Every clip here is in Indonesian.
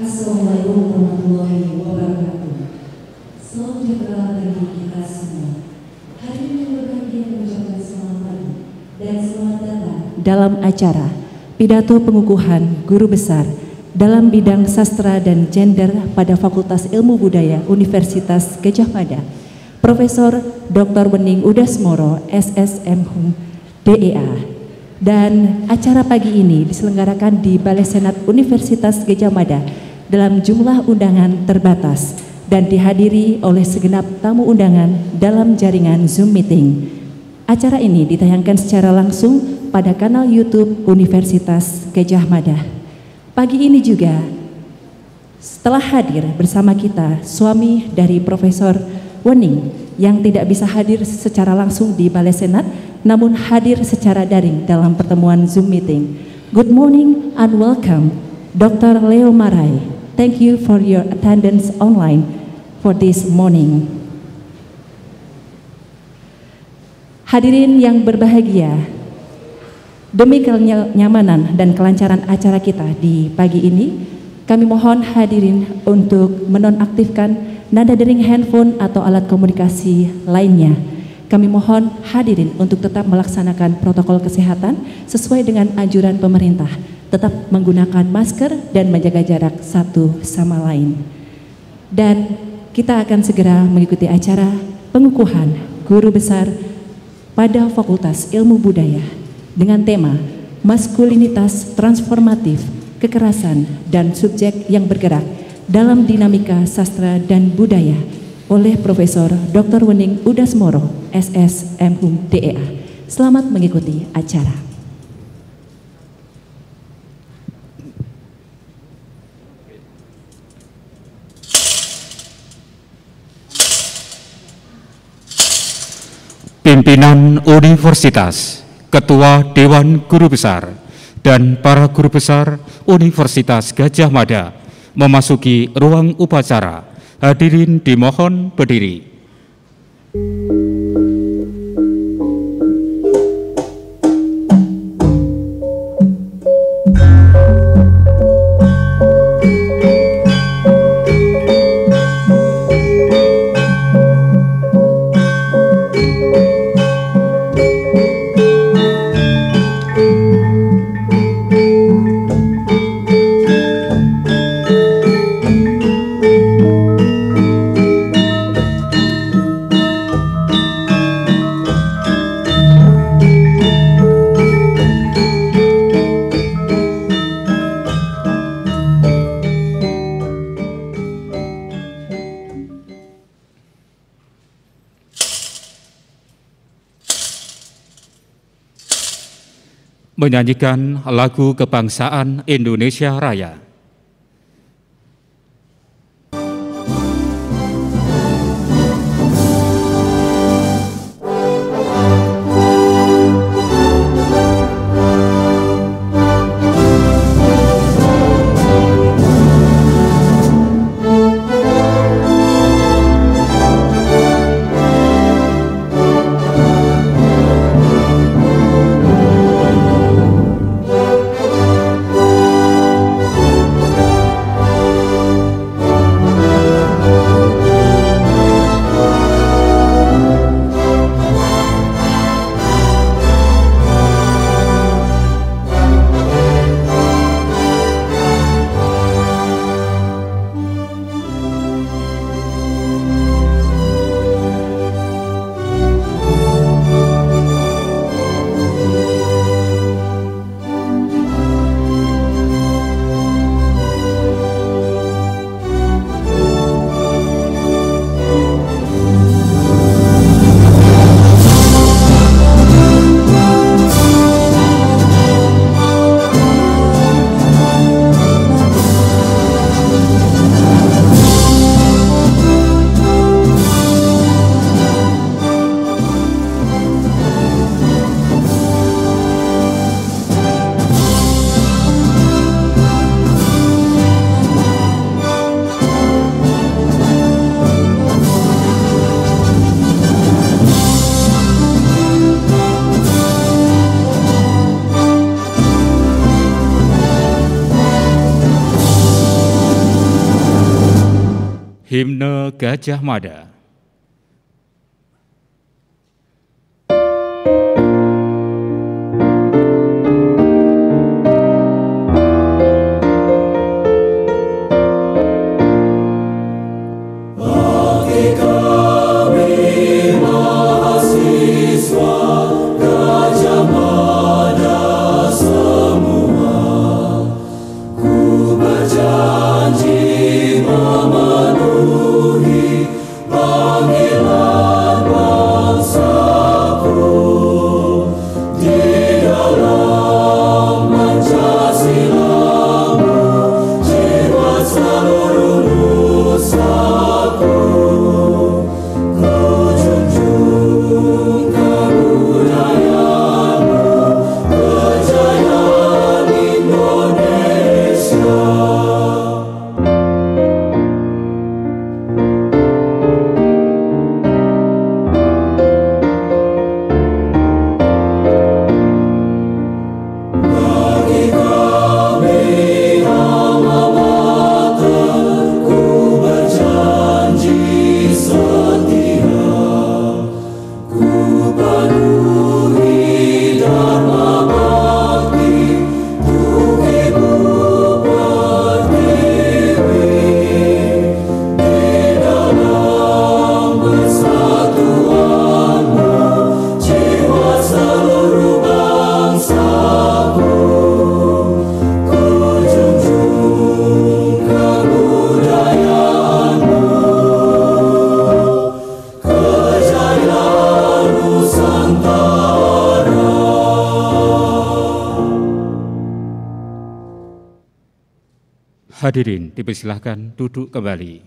Assalamualaikum warahmatullahi wabarakatuh. Salam sejahtera bagi kita semua. Hari ini berbahagia mengucapkan selamat pagi dan selamat datang dalam acara pidato pengukuhan guru besar dalam bidang sastra dan gender pada Fakultas Ilmu Budaya Universitas Gadjah Mada, Profesor Dr. Wening Udasmoro, SSMHum, DEA. Dan acara pagi ini diselenggarakan di Balai Senat Universitas Gadjah Mada dalam jumlah undangan terbatas dan dihadiri oleh segenap tamu undangan dalam jaringan Zoom meeting. Acara ini ditayangkan secara langsung pada kanal YouTube Universitas Gadjah Mada. Pagi ini juga setelah hadir bersama kita suami dari Profesor Wening yang tidak bisa hadir secara langsung di Balai Senat namun hadir secara daring dalam pertemuan Zoom meeting. Good morning and welcome Dr. Leo Marai. Thank you for your attendance online for this morning. Hadirin yang berbahagia, demi kenyamanan dan kelancaran acara kita di pagi ini, kami mohon hadirin untuk menonaktifkan nada dering handphone atau alat komunikasi lainnya. Kami mohon hadirin untuk tetap melaksanakan protokol kesehatan sesuai dengan anjuran pemerintah, tetap menggunakan masker dan menjaga jarak satu sama lain. Dan kita akan segera mengikuti acara pengukuhan guru besar pada Fakultas Ilmu Budaya dengan tema Maskulinitas Transformatif, Kekerasan dan Subjek yang Bergerak dalam Dinamika Sastra dan Budaya oleh Profesor Dr. Wening Udasmoro, SSMHum, DEA. Selamat mengikuti acara. Pimpinan Universitas, Ketua Dewan Guru Besar, dan para guru besar Universitas Gadjah Mada memasuki ruang upacara. Hadirin dimohon berdiri. Menyanyikan lagu kebangsaan Indonesia Raya. Himne Gajah Mada. Hadirin dipersilahkan duduk kembali.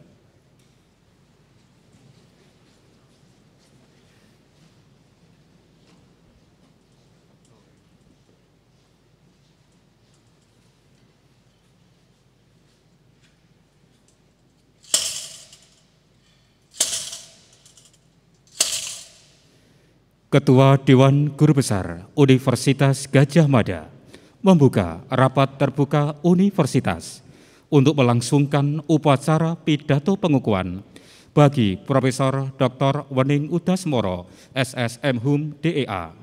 Ketua Dewan Guru Besar Universitas Gajah Mada membuka rapat terbuka universitas untuk melangsungkan upacara pidato pengukuhan bagi Profesor Dr. Wening Udasmoro, SSM Hum DEA.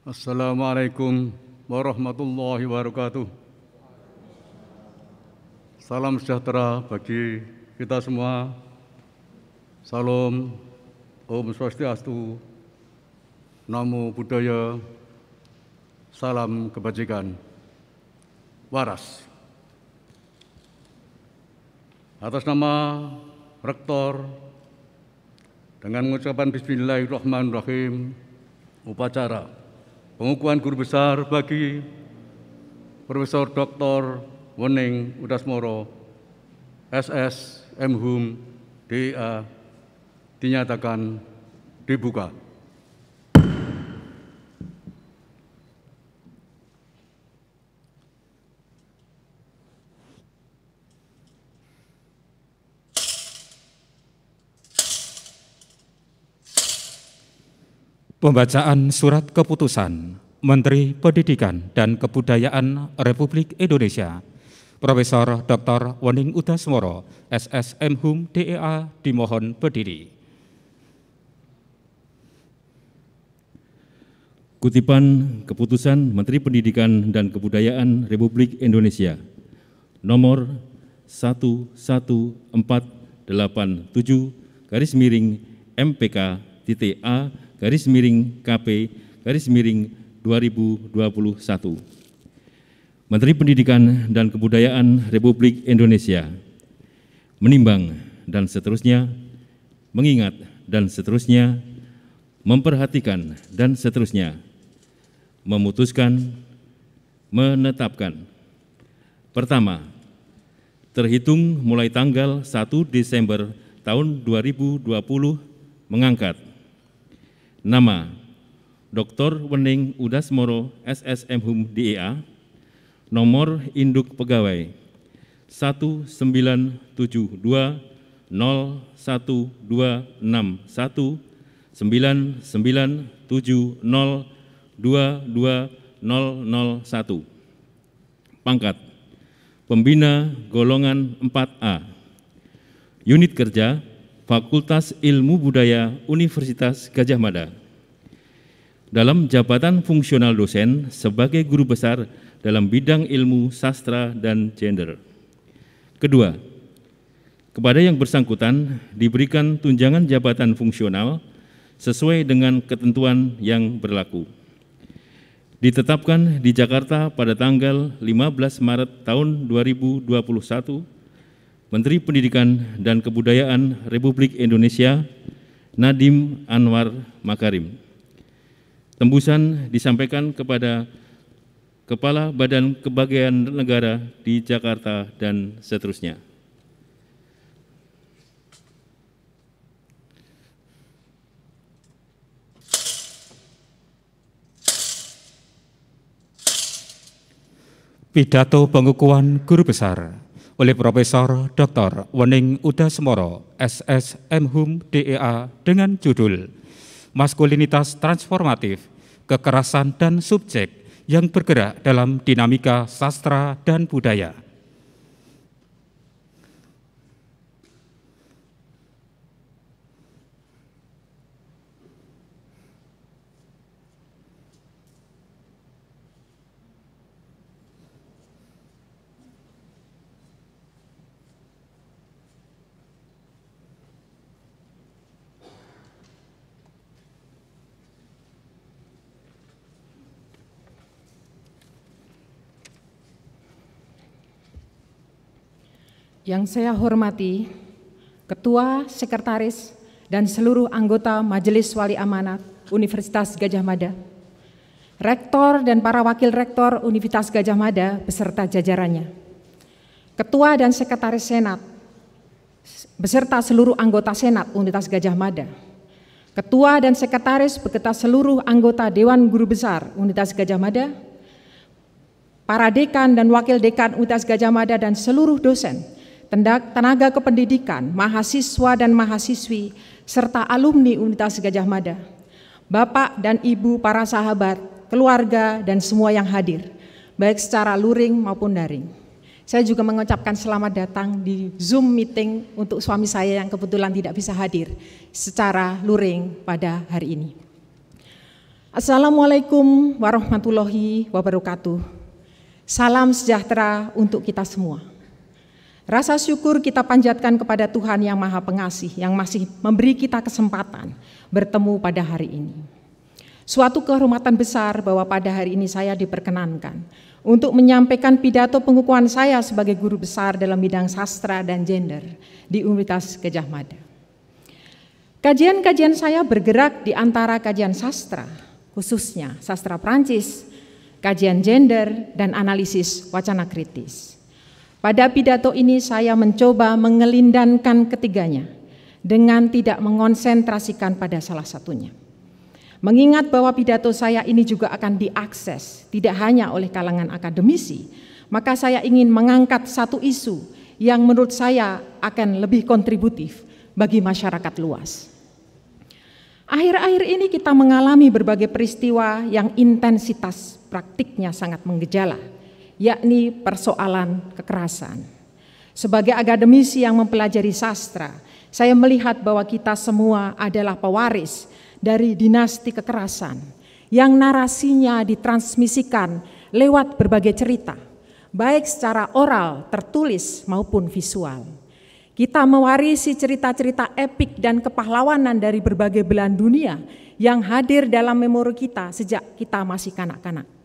Assalamualaikum warahmatullahi wabarakatuh. Salam sejahtera bagi kita semua. Salam, Om Swastiastu, Namo Buddhaya, salam kebajikan, waras. Atas nama Rektor, dengan mengucapkan Bismillahirrahmanirrahim, upacara pengukuhan guru besar bagi Profesor Dr. Wening Udasmoro, SSM Hum DEA, dinyatakan dibuka. Pembacaan surat keputusan Menteri Pendidikan dan Kebudayaan Republik Indonesia Profesor Dr. Wening Udasmoro, SSM Hum DEA, dimohon berdiri. Kutipan Keputusan Menteri Pendidikan dan Kebudayaan Republik Indonesia nomor 114/MPK-A/KP/2021. Menteri Pendidikan dan Kebudayaan Republik Indonesia menimbang dan seterusnya, mengingat dan seterusnya, memperhatikan dan seterusnya, memutuskan, menetapkan. Pertama, terhitung mulai tanggal 1 Desember tahun 2020 mengangkat nama Dr. Wening Udasmoro, SSM Hum DEA, nomor induk pegawai 197201261 997022001. Pangkat Pembina Golongan 4A, Unit Kerja Fakultas Ilmu Budaya Universitas Gadjah Mada. Dalam jabatan fungsional dosen sebagai guru besar dalam bidang ilmu sastra dan gender. Kedua, kepada yang bersangkutan diberikan tunjangan jabatan fungsional sesuai dengan ketentuan yang berlaku. Ditetapkan di Jakarta pada tanggal 15 Maret tahun 2021, Menteri Pendidikan dan Kebudayaan Republik Indonesia Nadiem Anwar Makarim. Tembusan disampaikan kepada Kepala Badan Kepegawaian Negara di Jakarta dan seterusnya. Pidato pengukuhan guru besar oleh Profesor Dr. Wening Udasmoro, SS MHum DEA dengan judul Maskulinitas Transformatif, Kekerasan dan Subjek yang Bergerak dalam Dinamika Sastra dan Budaya. Yang saya hormati Ketua, Sekretaris, dan seluruh anggota Majelis Wali Amanat Universitas Gadjah Mada, Rektor dan para Wakil Rektor Universitas Gadjah Mada beserta jajarannya, Ketua dan Sekretaris Senat, beserta seluruh anggota Senat Universitas Gadjah Mada, Ketua dan Sekretaris beserta seluruh anggota Dewan Guru Besar Universitas Gadjah Mada, para dekan dan wakil dekan Universitas Gadjah Mada dan seluruh dosen, tenaga kependidikan, mahasiswa dan mahasiswi, serta alumni Universitas Gadjah Mada, Bapak dan Ibu para sahabat, keluarga, dan semua yang hadir, baik secara luring maupun daring. Saya juga mengucapkan selamat datang di Zoom meeting untuk suami saya yang kebetulan tidak bisa hadir secara luring pada hari ini. Assalamualaikum warahmatullahi wabarakatuh. Salam sejahtera untuk kita semua. Rasa syukur kita panjatkan kepada Tuhan yang Maha Pengasih yang masih memberi kita kesempatan bertemu pada hari ini. Suatu kehormatan besar bahwa pada hari ini saya diperkenankan untuk menyampaikan pidato pengukuhan saya sebagai guru besar dalam bidang sastra dan gender di Universitas Gadjah Mada. Kajian-kajian saya bergerak di antara kajian sastra, khususnya sastra Prancis, kajian gender, dan analisis wacana kritis. Pada pidato ini saya mencoba mengelindankan ketiganya dengan tidak mengonsentrasikan pada salah satunya. Mengingat bahwa pidato saya ini juga akan diakses tidak hanya oleh kalangan akademisi, maka saya ingin mengangkat satu isu yang menurut saya akan lebih kontributif bagi masyarakat luas. Akhir-akhir ini kita mengalami berbagai peristiwa yang intensitas praktiknya sangat menggejala, yakni persoalan kekerasan. Sebagai akademisi yang mempelajari sastra, saya melihat bahwa kita semua adalah pewaris dari dinasti kekerasan yang narasinya ditransmisikan lewat berbagai cerita, baik secara oral, tertulis maupun visual. Kita mewarisi cerita-cerita epik dan kepahlawanan dari berbagai belahan dunia yang hadir dalam memori kita sejak kita masih kanak-kanak.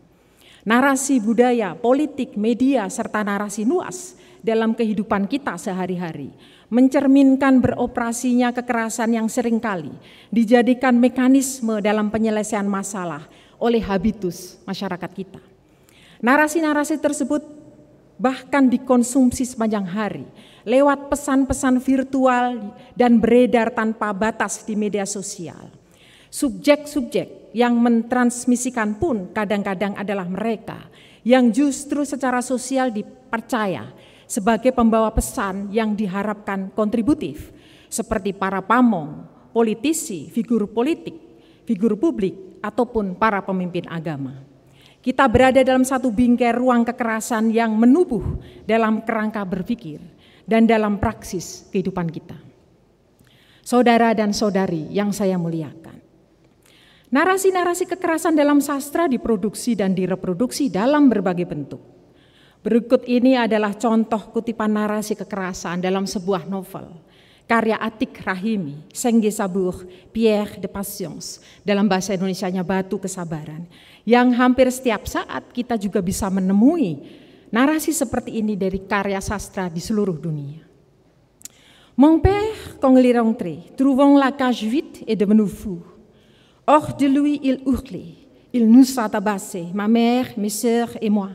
Narasi budaya, politik, media, serta narasi luas dalam kehidupan kita sehari-hari mencerminkan beroperasinya kekerasan yang seringkali dijadikan mekanisme dalam penyelesaian masalah oleh habitus masyarakat kita. Narasi-narasi tersebut bahkan dikonsumsi sepanjang hari lewat pesan-pesan virtual dan beredar tanpa batas di media sosial. Subjek-subjek yang mentransmisikan pun kadang-kadang adalah mereka yang justru secara sosial dipercaya sebagai pembawa pesan yang diharapkan kontributif, seperti para pamong, politisi, figur politik, figur publik, ataupun para pemimpin agama. Kita berada dalam satu bingkai ruang kekerasan yang menubuh dalam kerangka berpikir dan dalam praksis kehidupan kita. Saudara dan saudari yang saya muliakan, narasi-narasi kekerasan dalam sastra diproduksi dan direproduksi dalam berbagai bentuk. Berikut ini adalah contoh kutipan narasi kekerasan dalam sebuah novel, karya Atik Rahimi, Sengge Sabour, Pierre de Patience, dalam bahasa Indonesianya Batu Kesabaran, yang hampir setiap saat kita juga bisa menemui narasi seperti ini dari karya sastra di seluruh dunia. Mon père, quand il est rentré, trouvant la cage vide, est devenu fou. Hors de lui, il hurlait. Il nous a tabassés, ma mère, mes sœurs et moi,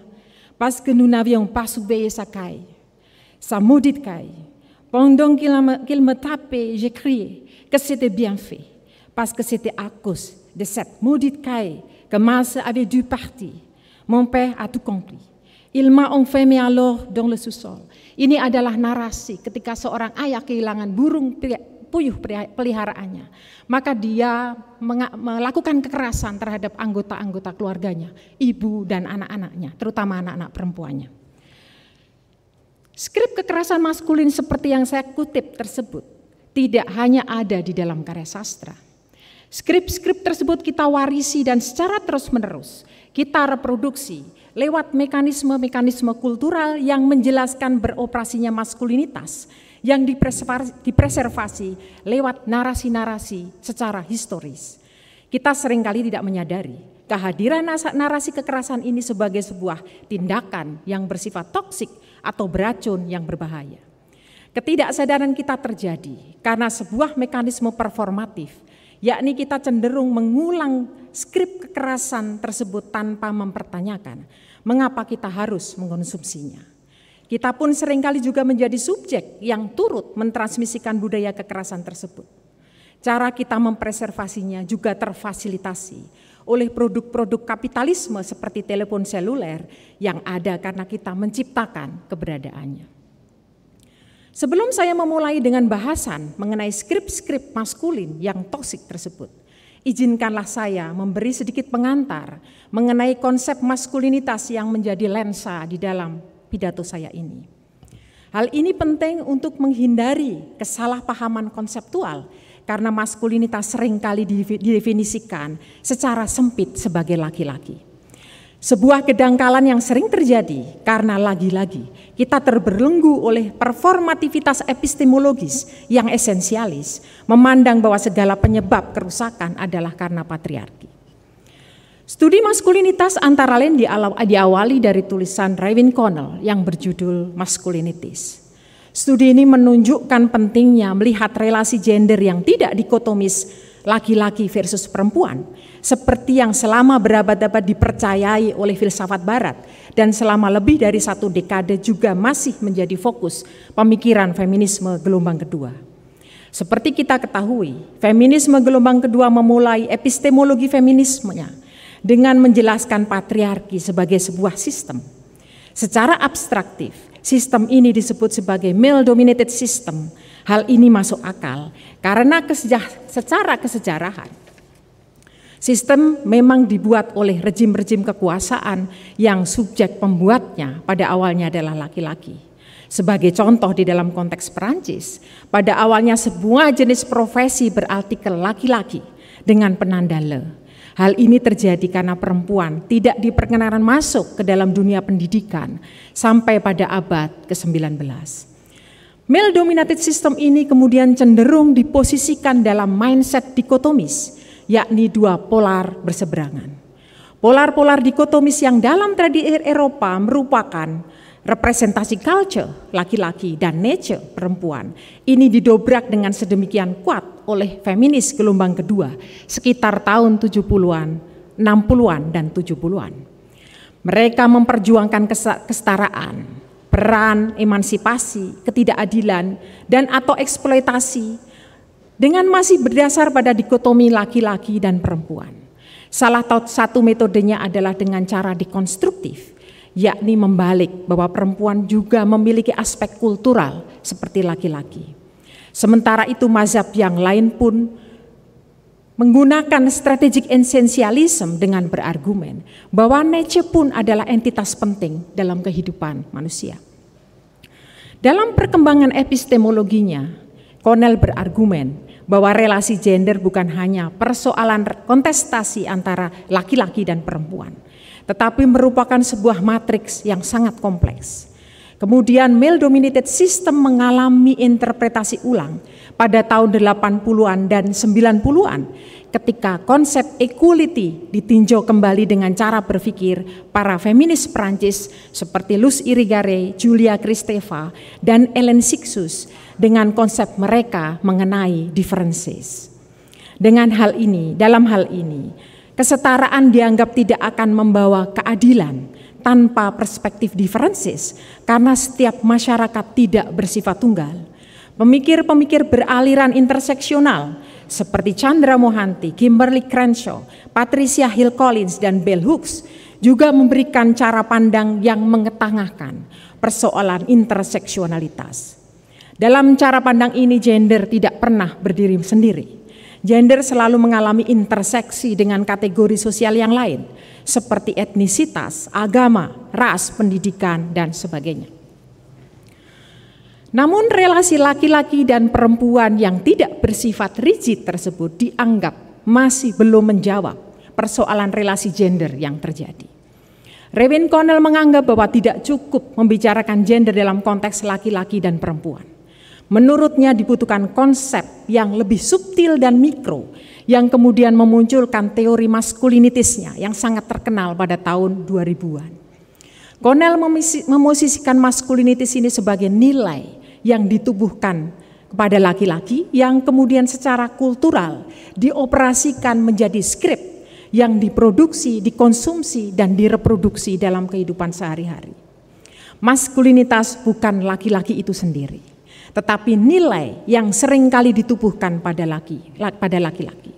parce que nous n'avions pas surveillé sa caille, sa maudite caille. Pendant qu'il me tapait, j'ai crié que c'était bien fait, parce que c'était à cause de cette maudite caille que Mars avait dû partir. Mon père a tout compris. Il m'a enfermé alors dans le sous-sol. Ini adalah narasi ketika seorang ayah kehilangan burung puyuh peliharaannya. Maka dia melakukan kekerasan terhadap anggota-anggota keluarganya, ibu dan anak-anaknya, terutama anak-anak perempuannya. Skrip kekerasan maskulin seperti yang saya kutip tersebut tidak hanya ada di dalam karya sastra. Skrip-skrip tersebut kita warisi dan secara terus-menerus kita reproduksi lewat mekanisme-mekanisme kultural yang menjelaskan beroperasinya maskulinitas yang dipreservasi lewat narasi-narasi secara historis. Kita seringkali tidak menyadari kehadiran narasi kekerasan ini sebagai sebuah tindakan yang bersifat toksik atau beracun yang berbahaya. Ketidaksadaran kita terjadi karena sebuah mekanisme performatif, yakni kita cenderung mengulang skrip kekerasan tersebut tanpa mempertanyakan mengapa kita harus mengkonsumsinya. Kita pun seringkali juga menjadi subjek yang turut mentransmisikan budaya kekerasan tersebut. Cara kita mempreservasinya juga terfasilitasi oleh produk-produk kapitalisme seperti telepon seluler yang ada karena kita menciptakan keberadaannya. Sebelum saya memulai dengan bahasan mengenai skrip-skrip maskulin yang toksik tersebut, izinkanlah saya memberi sedikit pengantar mengenai konsep maskulinitas yang menjadi lensa di dalam pidato saya ini. Hal ini penting untuk menghindari kesalahpahaman konseptual karena maskulinitas seringkali didefinisikan secara sempit sebagai laki-laki. Sebuah kedangkalan yang sering terjadi karena lagi-lagi kita terbelenggu oleh performativitas epistemologis yang esensialis, memandang bahwa segala penyebab kerusakan adalah karena patriarki. Studi maskulinitas antara lain diawali dari tulisan Raewyn Connell yang berjudul Maskulinities. Studi ini menunjukkan pentingnya melihat relasi gender yang tidak dikotomis laki-laki versus perempuan, seperti yang selama berabad-abad dipercayai oleh filsafat barat dan selama lebih dari 1 dekade juga masih menjadi fokus pemikiran feminisme gelombang kedua. Seperti kita ketahui, feminisme gelombang kedua memulai epistemologi feminismenya dengan menjelaskan patriarki sebagai sebuah sistem. Secara abstraktif, sistem ini disebut sebagai male-dominated system. Hal ini masuk akal karena secara kesejarahan, sistem memang dibuat oleh rejim-rejim kekuasaan yang subjek pembuatnya pada awalnya adalah laki-laki. Sebagai contoh di dalam konteks Perancis, pada awalnya sebuah jenis profesi berartikel laki-laki dengan penanda le. Hal ini terjadi karena perempuan tidak diperkenankan masuk ke dalam dunia pendidikan sampai pada abad ke-19. Male dominated system ini kemudian cenderung diposisikan dalam mindset dikotomis, yakni dua polar berseberangan. Polar-polar dikotomis yang dalam tradisi Eropa merupakan representasi culture laki-laki dan nature perempuan. Ini didobrak dengan sedemikian kuat oleh feminis gelombang kedua sekitar tahun 70-an, 60-an dan 70-an. Mereka memperjuangkan kesetaraan, peran emansipasi, ketidakadilan dan atau eksploitasi dengan masih berdasar pada dikotomi laki-laki dan perempuan. Salah satu metodenya adalah dengan cara dekonstruktif, yakni membalik bahwa perempuan juga memiliki aspek kultural seperti laki-laki. Sementara itu mazhab yang lain pun menggunakan strategic essentialism dengan berargumen bahwa Nietzsche pun adalah entitas penting dalam kehidupan manusia. Dalam perkembangan epistemologinya, Connell berargumen bahwa relasi gender bukan hanya persoalan kontestasi antara laki-laki dan perempuan, tetapi merupakan sebuah matriks yang sangat kompleks. Kemudian male-dominated system mengalami interpretasi ulang pada tahun 80-an dan 90-an ketika konsep equality ditinjau kembali dengan cara berpikir para feminis Prancis seperti Luce Irigaray, Julia Kristeva, dan Hélène Cixous dengan konsep mereka mengenai differences. Dalam hal ini, kesetaraan dianggap tidak akan membawa keadilan tanpa perspektif differences karena setiap masyarakat tidak bersifat tunggal. Pemikir-pemikir beraliran interseksional seperti Chandra Mohanty, Kimberly Crenshaw, Patricia Hill Collins, dan Bell Hooks juga memberikan cara pandang yang mengetengahkan persoalan interseksionalitas. Dalam cara pandang ini gender tidak pernah berdiri sendiri. Gender selalu mengalami interseksi dengan kategori sosial yang lain, seperti etnisitas, agama, ras, pendidikan, dan sebagainya. Namun relasi laki-laki dan perempuan yang tidak bersifat rigid tersebut dianggap masih belum menjawab persoalan relasi gender yang terjadi. Raymond Connell menganggap bahwa tidak cukup membicarakan gender dalam konteks laki-laki dan perempuan. Menurutnya dibutuhkan konsep yang lebih subtil dan mikro yang kemudian memunculkan teori maskulinitisnya yang sangat terkenal pada tahun 2000-an. Connell memosisikan maskulinitis ini sebagai nilai yang ditubuhkan kepada laki-laki yang kemudian secara kultural dioperasikan menjadi skrip yang diproduksi, dikonsumsi, dan direproduksi dalam kehidupan sehari-hari. Maskulinitas bukan laki-laki itu sendiri, tetapi nilai yang seringkali ditubuhkan pada laki-laki.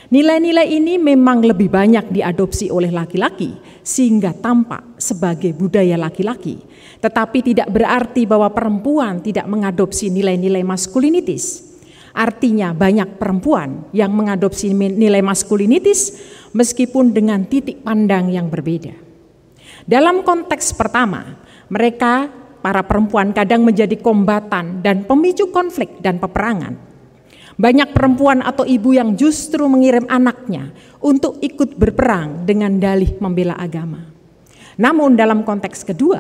Nilai-nilai ini memang lebih banyak diadopsi oleh laki-laki sehingga tampak sebagai budaya laki-laki, tetapi tidak berarti bahwa perempuan tidak mengadopsi nilai-nilai maskulinitis. Artinya banyak perempuan yang mengadopsi nilai maskulinitis meskipun dengan titik pandang yang berbeda. Dalam konteks pertama, mereka para perempuan kadang menjadi kombatan dan pemicu konflik dan peperangan. Banyak perempuan atau ibu yang justru mengirim anaknya untuk ikut berperang dengan dalih membela agama. Namun dalam konteks kedua,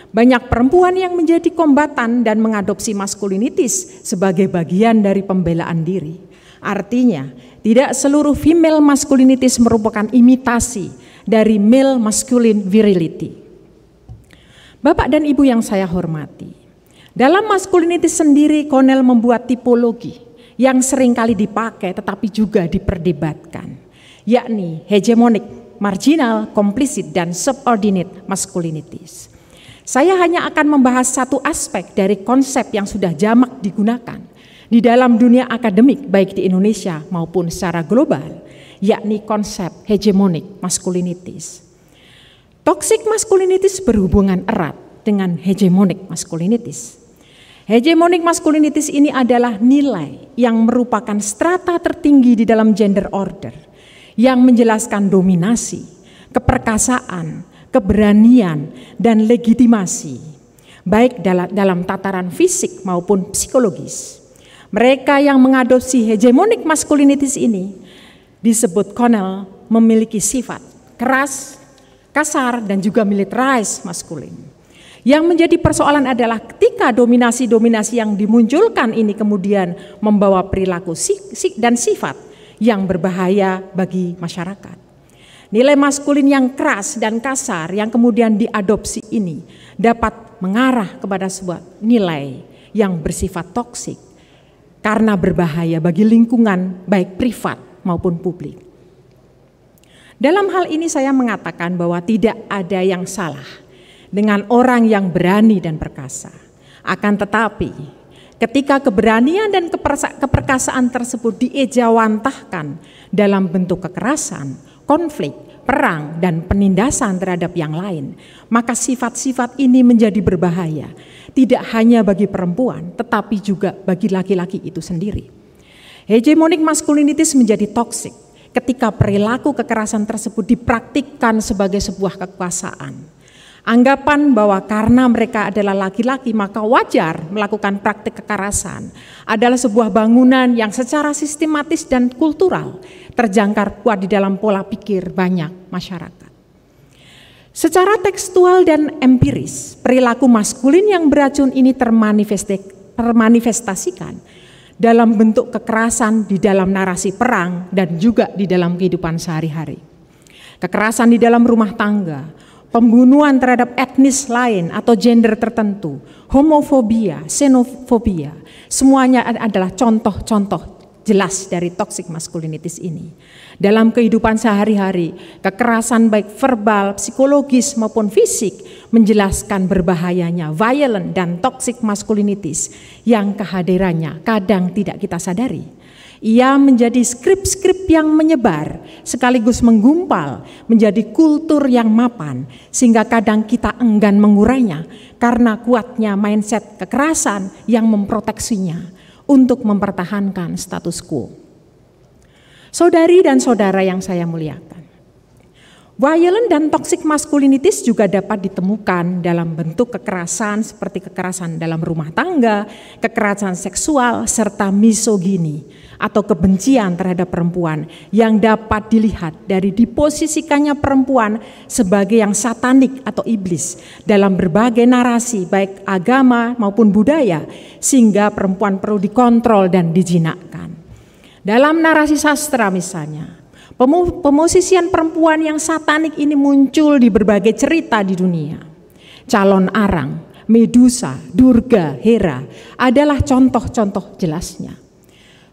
banyak perempuan yang menjadi kombatan dan mengadopsi maskulinitis sebagai bagian dari pembelaan diri. Artinya, tidak seluruh female maskulinitis merupakan imitasi dari male masculine virility. Bapak dan Ibu yang saya hormati, dalam maskulinitis sendiri Connell membuat tipologi yang seringkali dipakai tetapi juga diperdebatkan, yakni hegemonic, marginal, komplisит, dan subordinate maskulinitis. Saya hanya akan membahas satu aspek dari konsep yang sudah jamak digunakan di dalam dunia akademik baik di Indonesia maupun secara global, yakni konsep hegemonic maskulinitis. Toxic maskulinitis berhubungan erat dengan hegemonic maskulinitis. Hegemonic maskulinitis ini adalah nilai yang merupakan strata tertinggi di dalam gender order yang menjelaskan dominasi, keperkasaan, keberanian, dan legitimasi, baik dalam tataran fisik maupun psikologis. Mereka yang mengadopsi hegemonic maskulinitis ini disebut Connell memiliki sifat keras, kasar, dan juga militarized maskulin. Yang menjadi persoalan adalah ketika dominasi-dominasi yang dimunculkan ini kemudian membawa perilaku dan sifat yang berbahaya bagi masyarakat. Nilai maskulin yang keras dan kasar yang kemudian diadopsi ini dapat mengarah kepada sebuah nilai yang bersifat toksik karena berbahaya bagi lingkungan baik privat maupun publik. Dalam hal ini saya mengatakan bahwa tidak ada yang salah dengan orang yang berani dan perkasa. Akan tetapi ketika keberanian dan keperkasaan tersebut diejawantahkan dalam bentuk kekerasan, konflik, perang, dan penindasan terhadap yang lain, maka sifat-sifat ini menjadi berbahaya, tidak hanya bagi perempuan, tetapi juga bagi laki-laki itu sendiri. Hegemonic maskulinitis menjadi toksik ketika perilaku kekerasan tersebut dipraktikkan sebagai sebuah kekuasaan. Anggapan bahwa karena mereka adalah laki-laki maka wajar melakukan praktik kekerasan adalah sebuah bangunan yang secara sistematis dan kultural terjangkar kuat di dalam pola pikir banyak masyarakat. Secara tekstual dan empiris, perilaku maskulin yang beracun ini termanifestasikan dalam bentuk kekerasan di dalam narasi perang dan juga di dalam kehidupan sehari-hari. Kekerasan di dalam rumah tangga, pembunuhan terhadap etnis lain atau gender tertentu, homofobia, xenofobia, semuanya adalah contoh-contoh jelas dari toxic maskulinitis ini. Dalam kehidupan sehari-hari, kekerasan baik verbal, psikologis maupun fisik menjelaskan berbahayanya violent dan toxic maskulinitis yang kehadirannya kadang tidak kita sadari. Ia menjadi skrip-skrip yang menyebar sekaligus menggumpal menjadi kultur yang mapan sehingga kadang kita enggan mengurainya karena kuatnya mindset kekerasan yang memproteksinya untuk mempertahankan status quo. Saudari dan saudara yang saya muliakan, violent dan toxic maskulinitis juga dapat ditemukan dalam bentuk kekerasan seperti kekerasan dalam rumah tangga, kekerasan seksual, serta misogini atau kebencian terhadap perempuan yang dapat dilihat dari diposisikannya perempuan sebagai yang satanik atau iblis dalam berbagai narasi baik agama maupun budaya sehingga perempuan perlu dikontrol dan dijinakkan. Dalam narasi sastra misalnya, pemosisian perempuan yang satanik ini muncul di berbagai cerita di dunia. Calon Arang, Medusa, Durga, Hera adalah contoh-contoh jelasnya.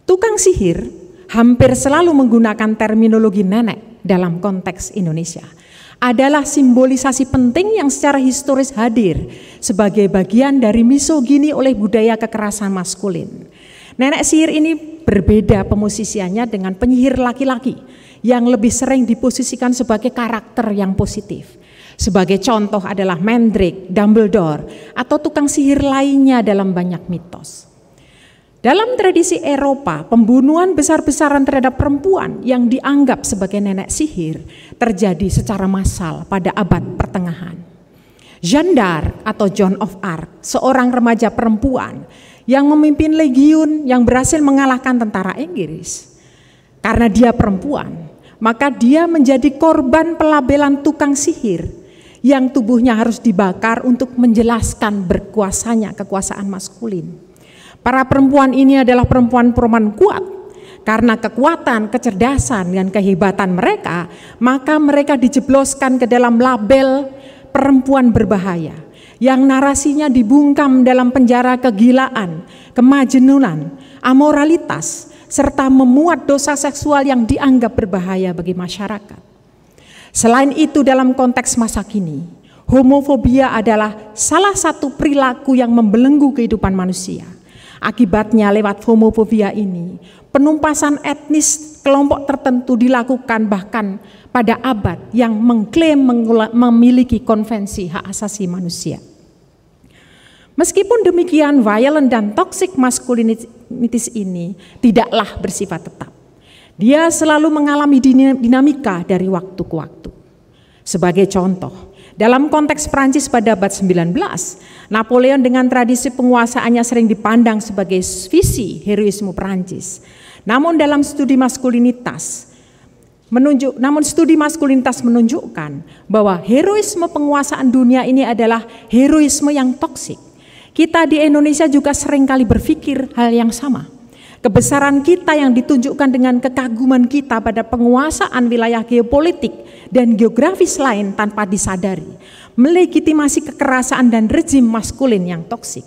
Tukang sihir hampir selalu menggunakan terminologi nenek dalam konteks Indonesia. Adalah simbolisasi penting yang secara historis hadir sebagai bagian dari misogini oleh budaya kekerasan maskulin. Nenek sihir ini berbeda pemosisiannya dengan penyihir laki-laki yang lebih sering diposisikan sebagai karakter yang positif. Sebagai contoh adalah Mandrake, Dumbledore, atau tukang sihir lainnya dalam banyak mitos. Dalam tradisi Eropa, pembunuhan besar-besaran terhadap perempuan yang dianggap sebagai nenek sihir terjadi secara massal pada abad pertengahan. Jeanne d'Arc atau Joan of Arc, seorang remaja perempuan yang memimpin legiun yang berhasil mengalahkan tentara Inggris. Karena dia perempuan, maka dia menjadi korban pelabelan tukang sihir yang tubuhnya harus dibakar untuk menjelaskan berkuasanya kekuasaan maskulin. Para perempuan ini adalah perempuan-perempuan kuat. Karena kekuatan, kecerdasan, dan kehebatan mereka, maka mereka dijebloskan ke dalam label perempuan berbahaya. Yang narasinya dibungkam dalam penjara kegilaan, kemajenunan, amoralitas, serta memuat dosa seksual yang dianggap berbahaya bagi masyarakat. Selain itu dalam konteks masa kini, homofobia adalah salah satu perilaku yang membelenggu kehidupan manusia. Akibatnya lewat homofobia ini, penumpasan etnis kelompok tertentu dilakukan bahkan pada abad yang mengklaim memiliki konvensi hak asasi manusia. Meskipun demikian, violent dan toxic maskulinitis ini tidaklah bersifat tetap. Dia selalu mengalami dinamika dari waktu ke waktu. Sebagai contoh, dalam konteks Prancis pada abad 19, Napoleon dengan tradisi penguasaannya sering dipandang sebagai visi heroisme Prancis. Namun studi maskulinitas menunjukkan bahwa heroisme penguasaan dunia ini adalah heroisme yang toksik. Kita di Indonesia juga seringkali berpikir hal yang sama. Kebesaran kita yang ditunjukkan dengan kekaguman kita pada penguasaan wilayah geopolitik dan geografis lain tanpa disadari, melegitimasi kekerasan dan rezim maskulin yang toksik.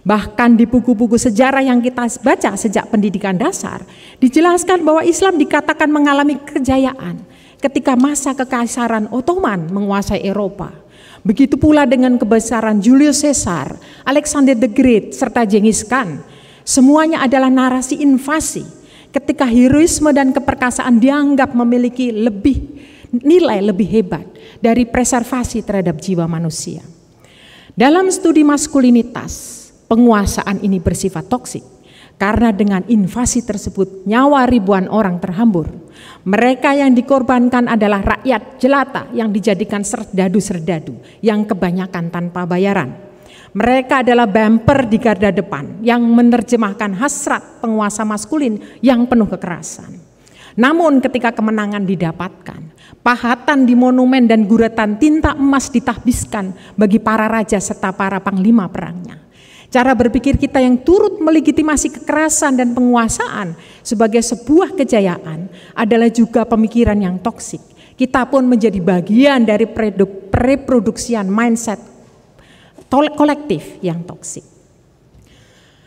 Bahkan di buku-buku sejarah yang kita baca sejak pendidikan dasar, dijelaskan bahwa Islam dikatakan mengalami kejayaan ketika masa kekaisaran Ottoman menguasai Eropa. Begitu pula dengan kebesaran Julius Caesar, Alexander the Great, serta Genghis Khan. Semuanya adalah narasi invasi ketika heroisme dan keperkasaan dianggap memiliki nilai lebih hebat dari preservasi terhadap jiwa manusia. Dalam studi maskulinitas, penguasaan ini bersifat toksik karena dengan invasi tersebut nyawa ribuan orang terhambur. Mereka yang dikorbankan adalah rakyat jelata yang dijadikan serdadu-serdadu yang kebanyakan tanpa bayaran. Mereka adalah bumper di garda depan yang menerjemahkan hasrat penguasa maskulin yang penuh kekerasan. Namun ketika kemenangan didapatkan, pahatan di monumen dan guratan tinta emas ditahbiskan bagi para raja serta para panglima perangnya. Cara berpikir kita yang turut melegitimasi kekerasan dan penguasaan sebagai sebuah kejayaan adalah juga pemikiran yang toksik. Kita pun menjadi bagian dari reproduksian mindset kolektif yang toksik.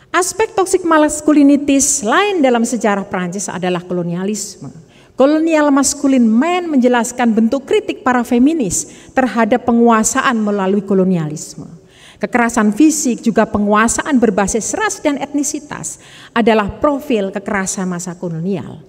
Aspek toksik maskulinitis lain dalam sejarah Prancis adalah kolonialisme. Kolonial maskulin man menjelaskan bentuk kritik para feminis terhadap penguasaan melalui kolonialisme. Kekerasan fisik juga penguasaan berbasis ras dan etnisitas adalah profil kekerasan masa kolonial.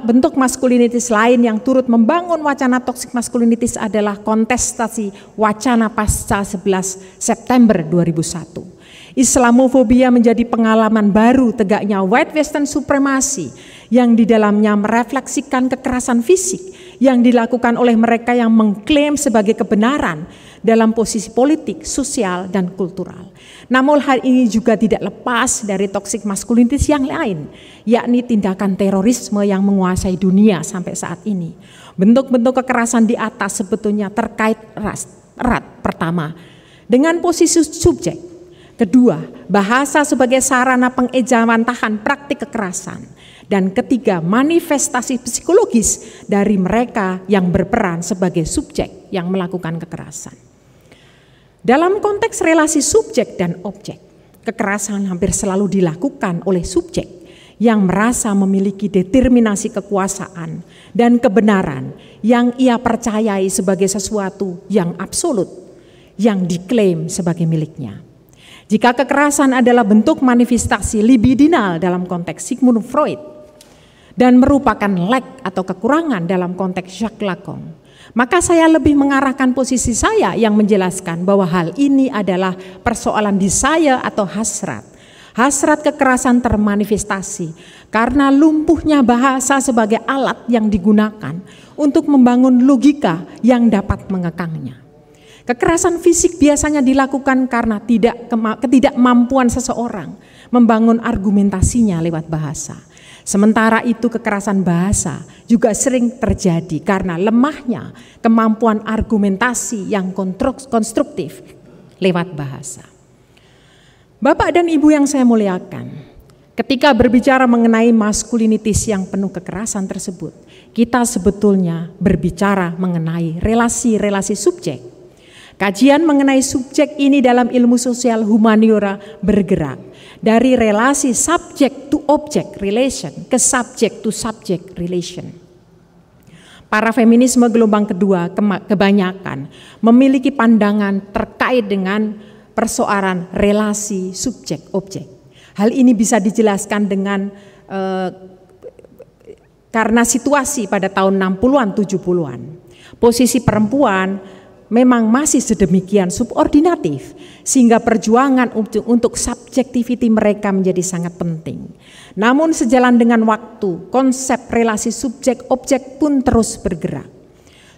Bentuk maskulinitis lain yang turut membangun wacana toksik maskulinitis adalah kontestasi wacana pasca 11 September 2001. Islamofobia menjadi pengalaman baru tegaknya white western supremacy yang di dalamnya merefleksikan kekerasan fisik yang dilakukan oleh mereka yang mengklaim sebagai kebenaran dalam posisi politik, sosial, dan kultural. Namun hal ini juga tidak lepas dari toksik maskulinitis yang lain, yakni tindakan terorisme yang menguasai dunia sampai saat ini. Bentuk-bentuk kekerasan di atas sebetulnya terkait erat. Pertama, dengan posisi subjek. Kedua, bahasa sebagai sarana pengejawantahan praktik kekerasan. Dan ketiga, manifestasi psikologis dari mereka yang berperan sebagai subjek yang melakukan kekerasan. Dalam konteks relasi subjek dan objek, kekerasan hampir selalu dilakukan oleh subjek yang merasa memiliki determinasi kekuasaan dan kebenaran yang ia percayai sebagai sesuatu yang absolut, yang diklaim sebagai miliknya. Jika kekerasan adalah bentuk manifestasi libidinal dalam konteks Sigmund Freud dan merupakan lack atau kekurangan dalam konteks Jacques Lacan, maka saya lebih mengarahkan posisi saya yang menjelaskan bahwa hal ini adalah persoalan desire atau hasrat. Hasrat kekerasan termanifestasi karena lumpuhnya bahasa sebagai alat yang digunakan untuk membangun logika yang dapat mengekangnya. Kekerasan fisik biasanya dilakukan karena ketidakmampuan seseorang membangun argumentasinya lewat bahasa. Sementara itu kekerasan bahasa juga sering terjadi karena lemahnya kemampuan argumentasi yang konstruktif lewat bahasa. Bapak dan Ibu yang saya muliakan, ketika berbicara mengenai maskulinitis yang penuh kekerasan tersebut, kita sebetulnya berbicara mengenai relasi-relasi subjek. Kajian mengenai subjek ini dalam ilmu sosial humaniora bergerak dari relasi subject to object relation ke subject to subject relation. Para feminisme gelombang kedua kebanyakan memiliki pandangan terkait dengan persoalan relasi subjek objek. Hal ini bisa dijelaskan dengan karena situasi pada tahun 60-an 70-an. Posisi perempuan memang masih sedemikian subordinatif sehingga perjuangan untuk subjektiviti mereka menjadi sangat penting. Namun sejalan dengan waktu, konsep relasi subjek objek pun terus bergerak.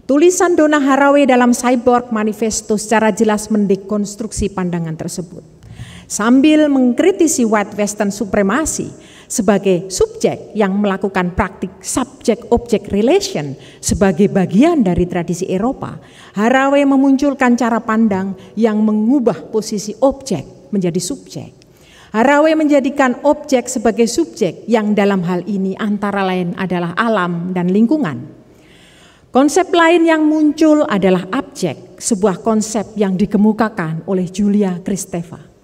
Tulisan Donna Haraway dalam Cyborg Manifesto secara jelas mendekonstruksi pandangan tersebut. Sambil mengkritisi white western supremacy sebagai subjek yang melakukan praktik subjek-objek relation sebagai bagian dari tradisi Eropa, Haraway memunculkan cara pandang yang mengubah posisi objek menjadi subjek. Haraway menjadikan objek sebagai subjek yang dalam hal ini antara lain adalah alam dan lingkungan. Konsep lain yang muncul adalah abjek, sebuah konsep yang dikemukakan oleh Julia Kristeva.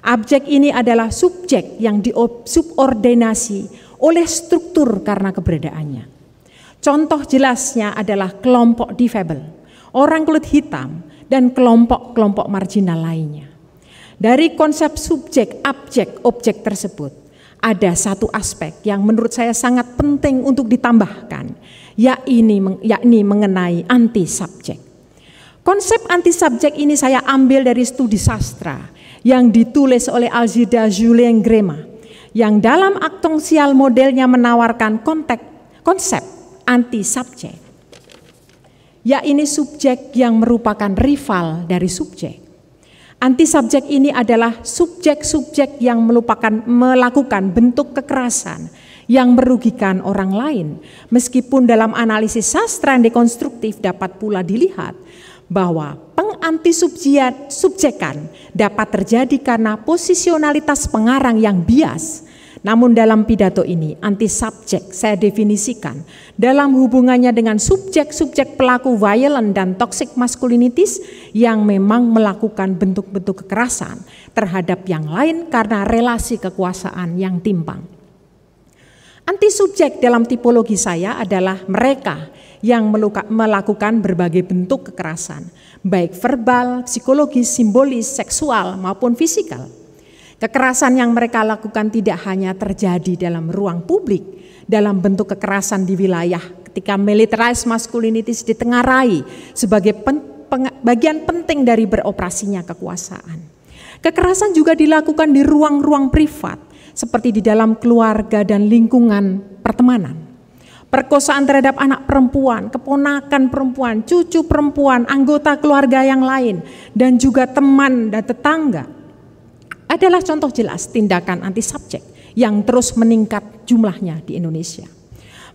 Abjek ini adalah subjek yang disubordinasi oleh struktur karena keberadaannya. Contoh jelasnya adalah kelompok difabel, orang kulit hitam, dan kelompok-kelompok marginal lainnya. Dari konsep subjek, abjek, objek tersebut, ada satu aspek yang menurut saya sangat penting untuk ditambahkan, yakni mengenai anti-subjek. Konsep anti-subjek ini saya ambil dari studi sastra yang ditulis oleh Alzida Julien Grema yang dalam akte sosial modelnya menawarkan konsep anti-subjek, yakni subjek yang merupakan rival dari subjek. Anti-subjek ini adalah subjek-subjek yang melakukan bentuk kekerasan yang merugikan orang lain. Meskipun dalam analisis sastra yang dekonstruktif dapat pula dilihat bahwa pengantisubjekan dapat terjadi karena posisionalitas pengarang yang bias. Namun dalam pidato ini, anti-subjek saya definisikan dalam hubungannya dengan subjek-subjek pelaku violent dan toxic masculinities yang memang melakukan bentuk-bentuk kekerasan terhadap yang lain karena relasi kekuasaan yang timpang. Anti-subjek dalam tipologi saya adalah mereka yang melakukan berbagai bentuk kekerasan, baik verbal, psikologis, simbolis, seksual maupun fisikal. Kekerasan yang mereka lakukan tidak hanya terjadi dalam ruang publik, dalam bentuk kekerasan di wilayah ketika militarized masculinities ditengarai sebagai bagian penting dari beroperasinya kekuasaan. Kekerasan juga dilakukan di ruang-ruang privat, seperti di dalam keluarga dan lingkungan pertemanan. Perkosaan terhadap anak perempuan, keponakan perempuan, cucu perempuan, anggota keluarga yang lain, dan juga teman dan tetangga adalah contoh jelas tindakan anti-subjek yang terus meningkat jumlahnya di Indonesia.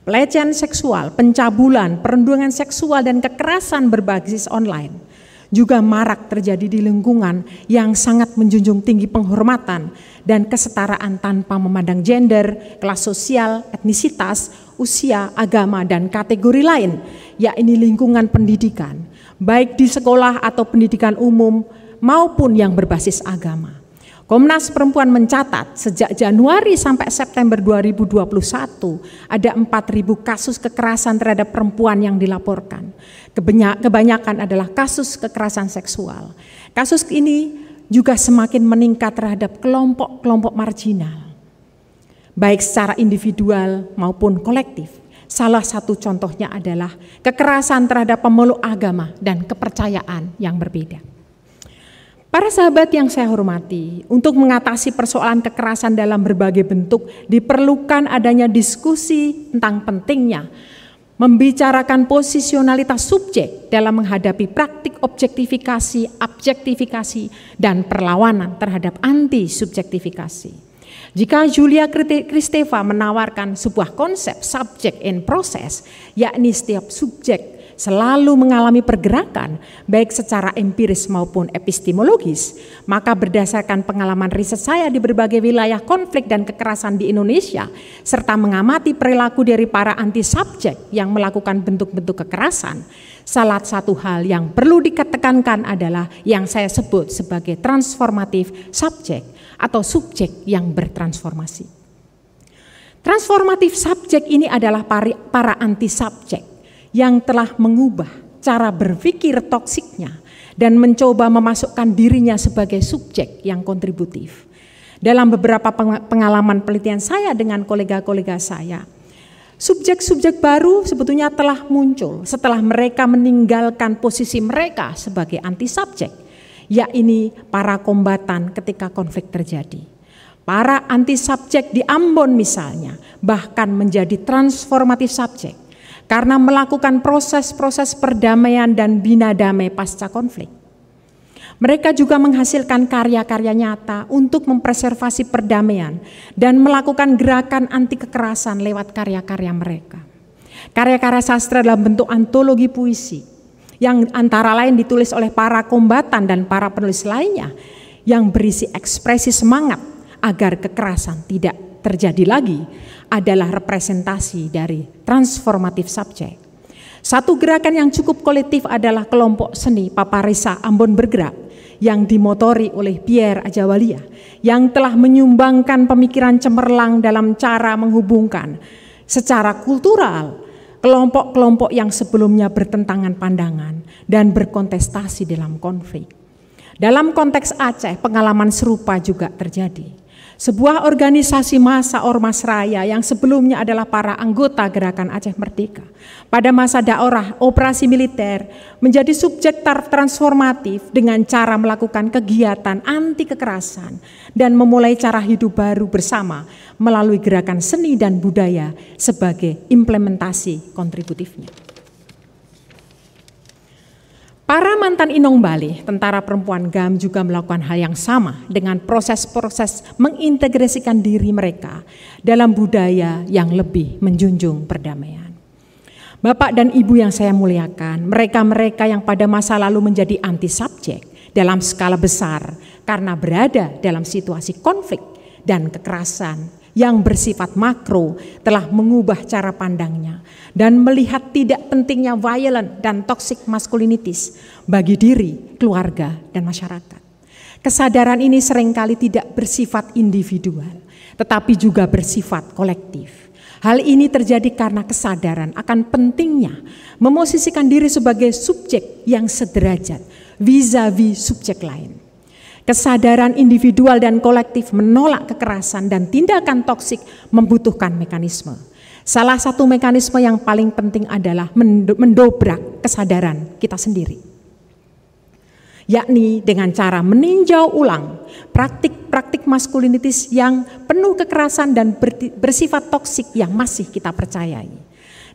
Pelecehan seksual, pencabulan, perundungan seksual, dan kekerasan berbasis online juga marak terjadi di lingkungan yang sangat menjunjung tinggi penghormatan dan kesetaraan tanpa memandang gender, kelas sosial, etnisitas, usia, agama, dan kategori lain, yakni lingkungan pendidikan, baik di sekolah atau pendidikan umum maupun yang berbasis agama. Komnas Perempuan mencatat sejak Januari sampai September 2021 ada 4.000 kasus kekerasan terhadap perempuan yang dilaporkan. Kebanyakan adalah kasus kekerasan seksual. Kasus ini juga semakin meningkat terhadap kelompok-kelompok marginal, baik secara individual maupun kolektif. Salah satu contohnya adalah kekerasan terhadap pemeluk agama dan kepercayaan yang berbeda. Para sahabat yang saya hormati, untuk mengatasi persoalan kekerasan dalam berbagai bentuk diperlukan adanya diskusi tentang pentingnya membicarakan posisionalitas subjek dalam menghadapi praktik objektifikasi, objektifikasi, dan perlawanan terhadap anti-subjektifikasi. Jika Julia Kristeva menawarkan sebuah konsep subject and process, yakni setiap subjek selalu mengalami pergerakan baik secara empiris maupun epistemologis, maka berdasarkan pengalaman riset saya di berbagai wilayah konflik dan kekerasan di Indonesia, serta mengamati perilaku dari para anti-subjek yang melakukan bentuk-bentuk kekerasan, salah satu hal yang perlu ditekankan adalah yang saya sebut sebagai transformatif subjek atau subjek yang bertransformasi. Transformatif subjek ini adalah para anti-subjek yang telah mengubah cara berpikir toksiknya dan mencoba memasukkan dirinya sebagai subjek yang kontributif. Dalam beberapa pengalaman penelitian saya dengan kolega-kolega saya, subjek-subjek baru sebetulnya telah muncul setelah mereka meninggalkan posisi mereka sebagai anti-subjek, yakni para kombatan ketika konflik terjadi. Para anti-subjek di Ambon misalnya bahkan menjadi transformatif subjek karena melakukan proses-proses perdamaian dan bina damai pasca konflik. Mereka juga menghasilkan karya-karya nyata untuk mempreservasi perdamaian dan melakukan gerakan anti kekerasan lewat karya-karya mereka. Karya-karya sastra dalam bentuk antologi puisi yang antara lain ditulis oleh para kombatan dan para penulis lainnya yang berisi ekspresi semangat agar kekerasan tidak terjadi lagi adalah representasi dari transformatif subjek. Satu gerakan yang cukup kolektif adalah kelompok seni Paparisa Ambon Bergerak yang dimotori oleh Pierre Ajawalia yang telah menyumbangkan pemikiran cemerlang dalam cara menghubungkan secara kultural kelompok-kelompok yang sebelumnya bertentangan pandangan dan berkontestasi dalam konflik. Dalam konteks Aceh, pengalaman serupa juga terjadi. sebuah organisasi massa Ormas Raya yang sebelumnya adalah para anggota Gerakan Aceh Merdeka, pada masa daurah operasi militer menjadi subjek transformatif dengan cara melakukan kegiatan anti kekerasan dan memulai cara hidup baru bersama melalui gerakan seni dan budaya sebagai implementasi kontributifnya. Para mantan Inong Bali, tentara perempuan GAM, juga melakukan hal yang sama dengan proses-proses mengintegrasikan diri mereka dalam budaya yang lebih menjunjung perdamaian. Bapak dan Ibu yang saya muliakan, mereka-mereka yang pada masa lalu menjadi anti subjek dalam skala besar karena berada dalam situasi konflik dan kekerasan yang bersifat makro telah mengubah cara pandangnya dan melihat tidak pentingnya violent dan toxic maskulinitis bagi diri, keluarga, dan masyarakat. Kesadaran ini seringkali tidak bersifat individual, tetapi juga bersifat kolektif. Hal ini terjadi karena kesadaran akan pentingnya memosisikan diri sebagai subjek yang sederajat vis-a-vis subjek lain. Kesadaran individual dan kolektif menolak kekerasan dan tindakan toksik membutuhkan mekanisme. Salah satu mekanisme yang paling penting adalah mendobrak kesadaran kita sendiri, yakni dengan cara meninjau ulang praktik-praktik maskulinitis yang penuh kekerasan dan bersifat toksik yang masih kita percayai.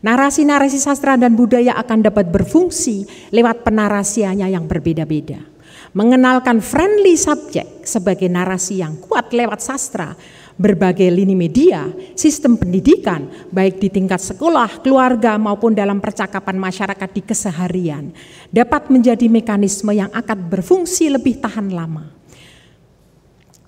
Narasi-narasi sastra dan budaya akan dapat berfungsi lewat penarasiannya yang berbeda-beda. Mengenalkan friendly subject sebagai narasi yang kuat lewat sastra, berbagai lini media, sistem pendidikan, baik di tingkat sekolah, keluarga, maupun dalam percakapan masyarakat di keseharian, dapat menjadi mekanisme yang akan berfungsi lebih tahan lama.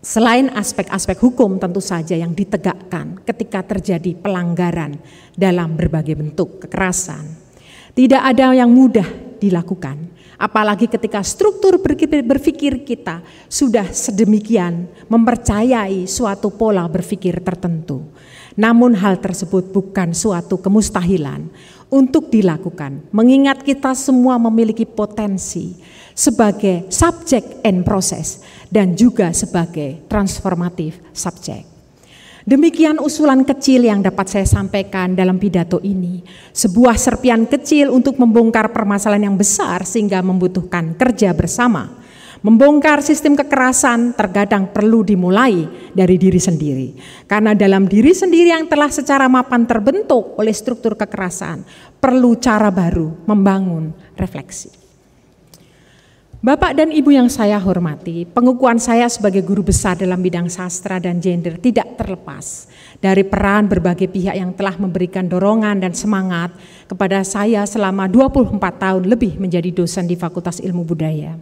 Selain aspek-aspek hukum tentu saja yang ditegakkan ketika terjadi pelanggaran dalam berbagai bentuk kekerasan, tidak ada yang mudah dilakukan. Apalagi ketika struktur berpikir kita sudah sedemikian mempercayai suatu pola berpikir tertentu. Namun hal tersebut bukan suatu kemustahilan untuk dilakukan, mengingat kita semua memiliki potensi sebagai subject and process dan juga sebagai transformative subject. Demikian usulan kecil yang dapat saya sampaikan dalam pidato ini. Sebuah serpian kecil untuk membongkar permasalahan yang besar sehingga membutuhkan kerja bersama. Membongkar sistem kekerasan terkadang perlu dimulai dari diri sendiri. Karena dalam diri sendiri yang telah secara mapan terbentuk oleh struktur kekerasan, perlu cara baru membangun refleksi. Bapak dan Ibu yang saya hormati, pengukuhan saya sebagai guru besar dalam bidang sastra dan gender tidak terlepas dari peran berbagai pihak yang telah memberikan dorongan dan semangat kepada saya selama 24 tahun lebih menjadi dosen di Fakultas Ilmu Budaya.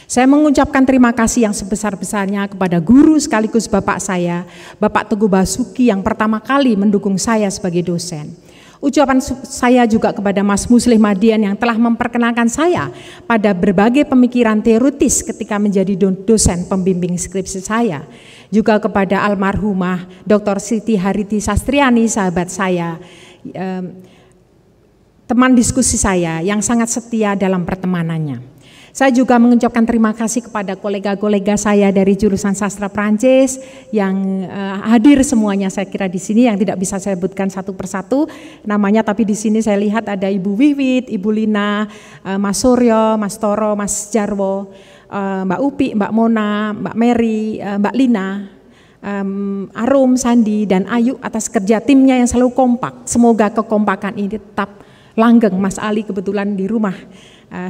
Saya mengucapkan terima kasih yang sebesar-besarnya kepada guru sekaligus bapak saya, Bapak Teguh Basuki, yang pertama kali mendukung saya sebagai dosen. Ucapan saya juga kepada Mas Muslih Madian yang telah memperkenalkan saya pada berbagai pemikiran teoritis ketika menjadi dosen pembimbing skripsi saya. Juga kepada almarhumah Dr. Siti Hariti Sastriani, sahabat saya, teman diskusi saya yang sangat setia dalam pertemanannya. Saya juga mengucapkan terima kasih kepada kolega-kolega saya dari jurusan sastra Prancis yang hadir semuanya, saya kira di sini, yang tidak bisa saya sebutkan satu persatu namanya, tapi di sini saya lihat ada Ibu Wiwit, Ibu Lina, Mas Suryo, Mas Toro, Mas Jarwo, Mbak Upi, Mbak Mona, Mbak Mary, Mbak Lina, Arum, Sandi, dan Ayu atas kerja timnya yang selalu kompak. Semoga kekompakan ini tetap langgeng. Mas Ali kebetulan di rumah,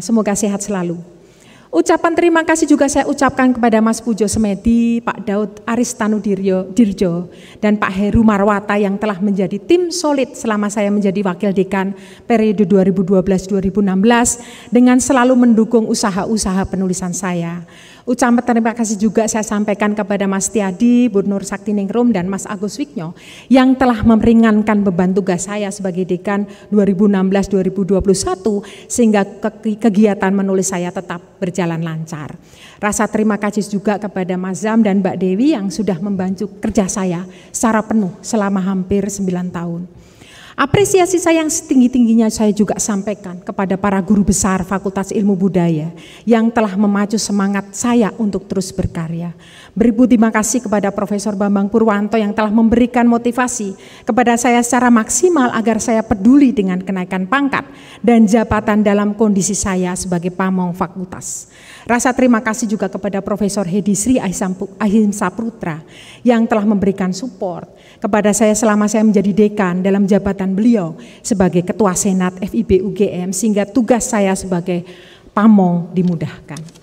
semoga sehat selalu. Ucapan terima kasih juga saya ucapkan kepada Mas Pujo Semedi, Pak Daud Aristanu Dirjo, dan Pak Heru Marwata yang telah menjadi tim solid selama saya menjadi wakil dekan periode 2012-2016 dengan selalu mendukung usaha-usaha penulisan saya. Ucapan terima kasih juga saya sampaikan kepada Mas Tiadi, Bu Nur Saktiningrum, dan Mas Agus Wiknyo yang telah meringankan beban tugas saya sebagai dekan 2016-2021 sehingga kegiatan menulis saya tetap berjalan lancar. Rasa terima kasih juga kepada Mas Zam dan Mbak Dewi yang sudah membantu kerja saya secara penuh selama hampir 9 tahun. Apresiasi saya yang setinggi-tingginya saya juga sampaikan kepada para guru besar Fakultas Ilmu Budaya yang telah memacu semangat saya untuk terus berkarya. Beribu terima kasih kepada Profesor Bambang Purwanto yang telah memberikan motivasi kepada saya secara maksimal agar saya peduli dengan kenaikan pangkat dan jabatan dalam kondisi saya sebagai pamong fakultas. Rasa terima kasih juga kepada Profesor Hedi Sri Ahimsa Putra yang telah memberikan support kepada saya selama saya menjadi dekan dalam jabatan beliau sebagai Ketua Senat FIB UGM sehingga tugas saya sebagai pamong dimudahkan.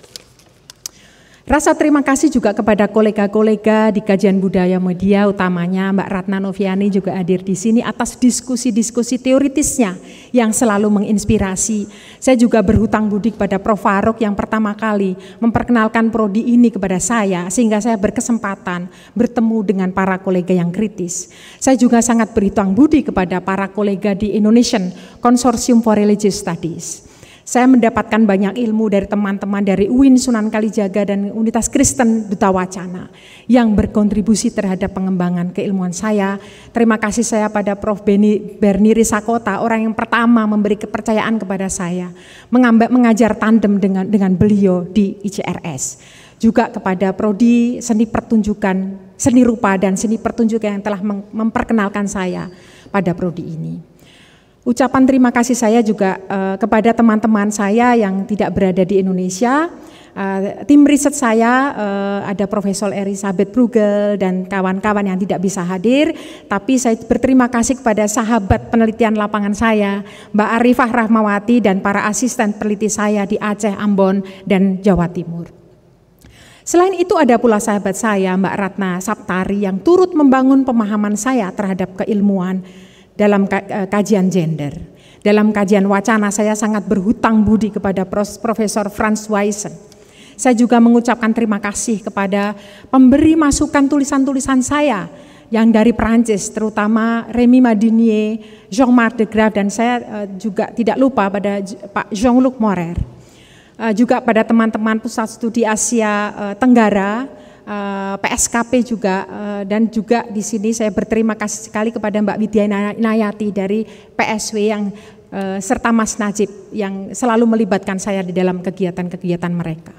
Rasa terima kasih juga kepada kolega-kolega di Kajian Budaya Media, utamanya Mbak Ratna Noviani juga hadir di sini atas diskusi-diskusi teoritisnya yang selalu menginspirasi. Saya juga berhutang budi kepada Prof. Faruk yang pertama kali memperkenalkan prodi ini kepada saya sehingga saya berkesempatan bertemu dengan para kolega yang kritis. Saya juga sangat berhutang budi kepada para kolega di Indonesian Consortium for Religious Studies. Saya mendapatkan banyak ilmu dari teman-teman dari UIN Sunan Kalijaga dan Universitas Kristen Duta Wacana yang berkontribusi terhadap pengembangan keilmuan saya. Terima kasih saya pada Prof. Berni Risakota, orang yang pertama memberi kepercayaan kepada saya, mengajar tandem dengan beliau di ICRS. Juga kepada Prodi Seni Pertunjukan, Seni Rupa dan Seni Pertunjukan yang telah memperkenalkan saya pada prodi ini. Ucapan terima kasih saya juga kepada teman-teman saya yang tidak berada di Indonesia. Tim riset saya ada Profesor Elisabeth Brugel dan kawan-kawan yang tidak bisa hadir. Tapi saya berterima kasih kepada sahabat penelitian lapangan saya, Mbak Arifah Rahmawati dan para asisten peneliti saya di Aceh, Ambon, dan Jawa Timur. Selain itu ada pula sahabat saya, Mbak Ratna Saptari yang turut membangun pemahaman saya terhadap keilmuan dalam kajian gender. Dalam kajian wacana saya sangat berhutang budi kepada Profesor Franz Wysen. Saya juga mengucapkan terima kasih kepada pemberi masukan tulisan-tulisan saya yang dari Perancis, terutama Remy Madinier, Jean-Marc de Graaf, dan saya juga tidak lupa pada Pak Jean-Luc Morer. Juga pada teman-teman Pusat Studi Asia Tenggara, PSKP juga, dan juga di sini saya berterima kasih sekali kepada Mbak Widya Nayati dari PSW yang serta Mas Najib yang selalu melibatkan saya di dalam kegiatan-kegiatan mereka.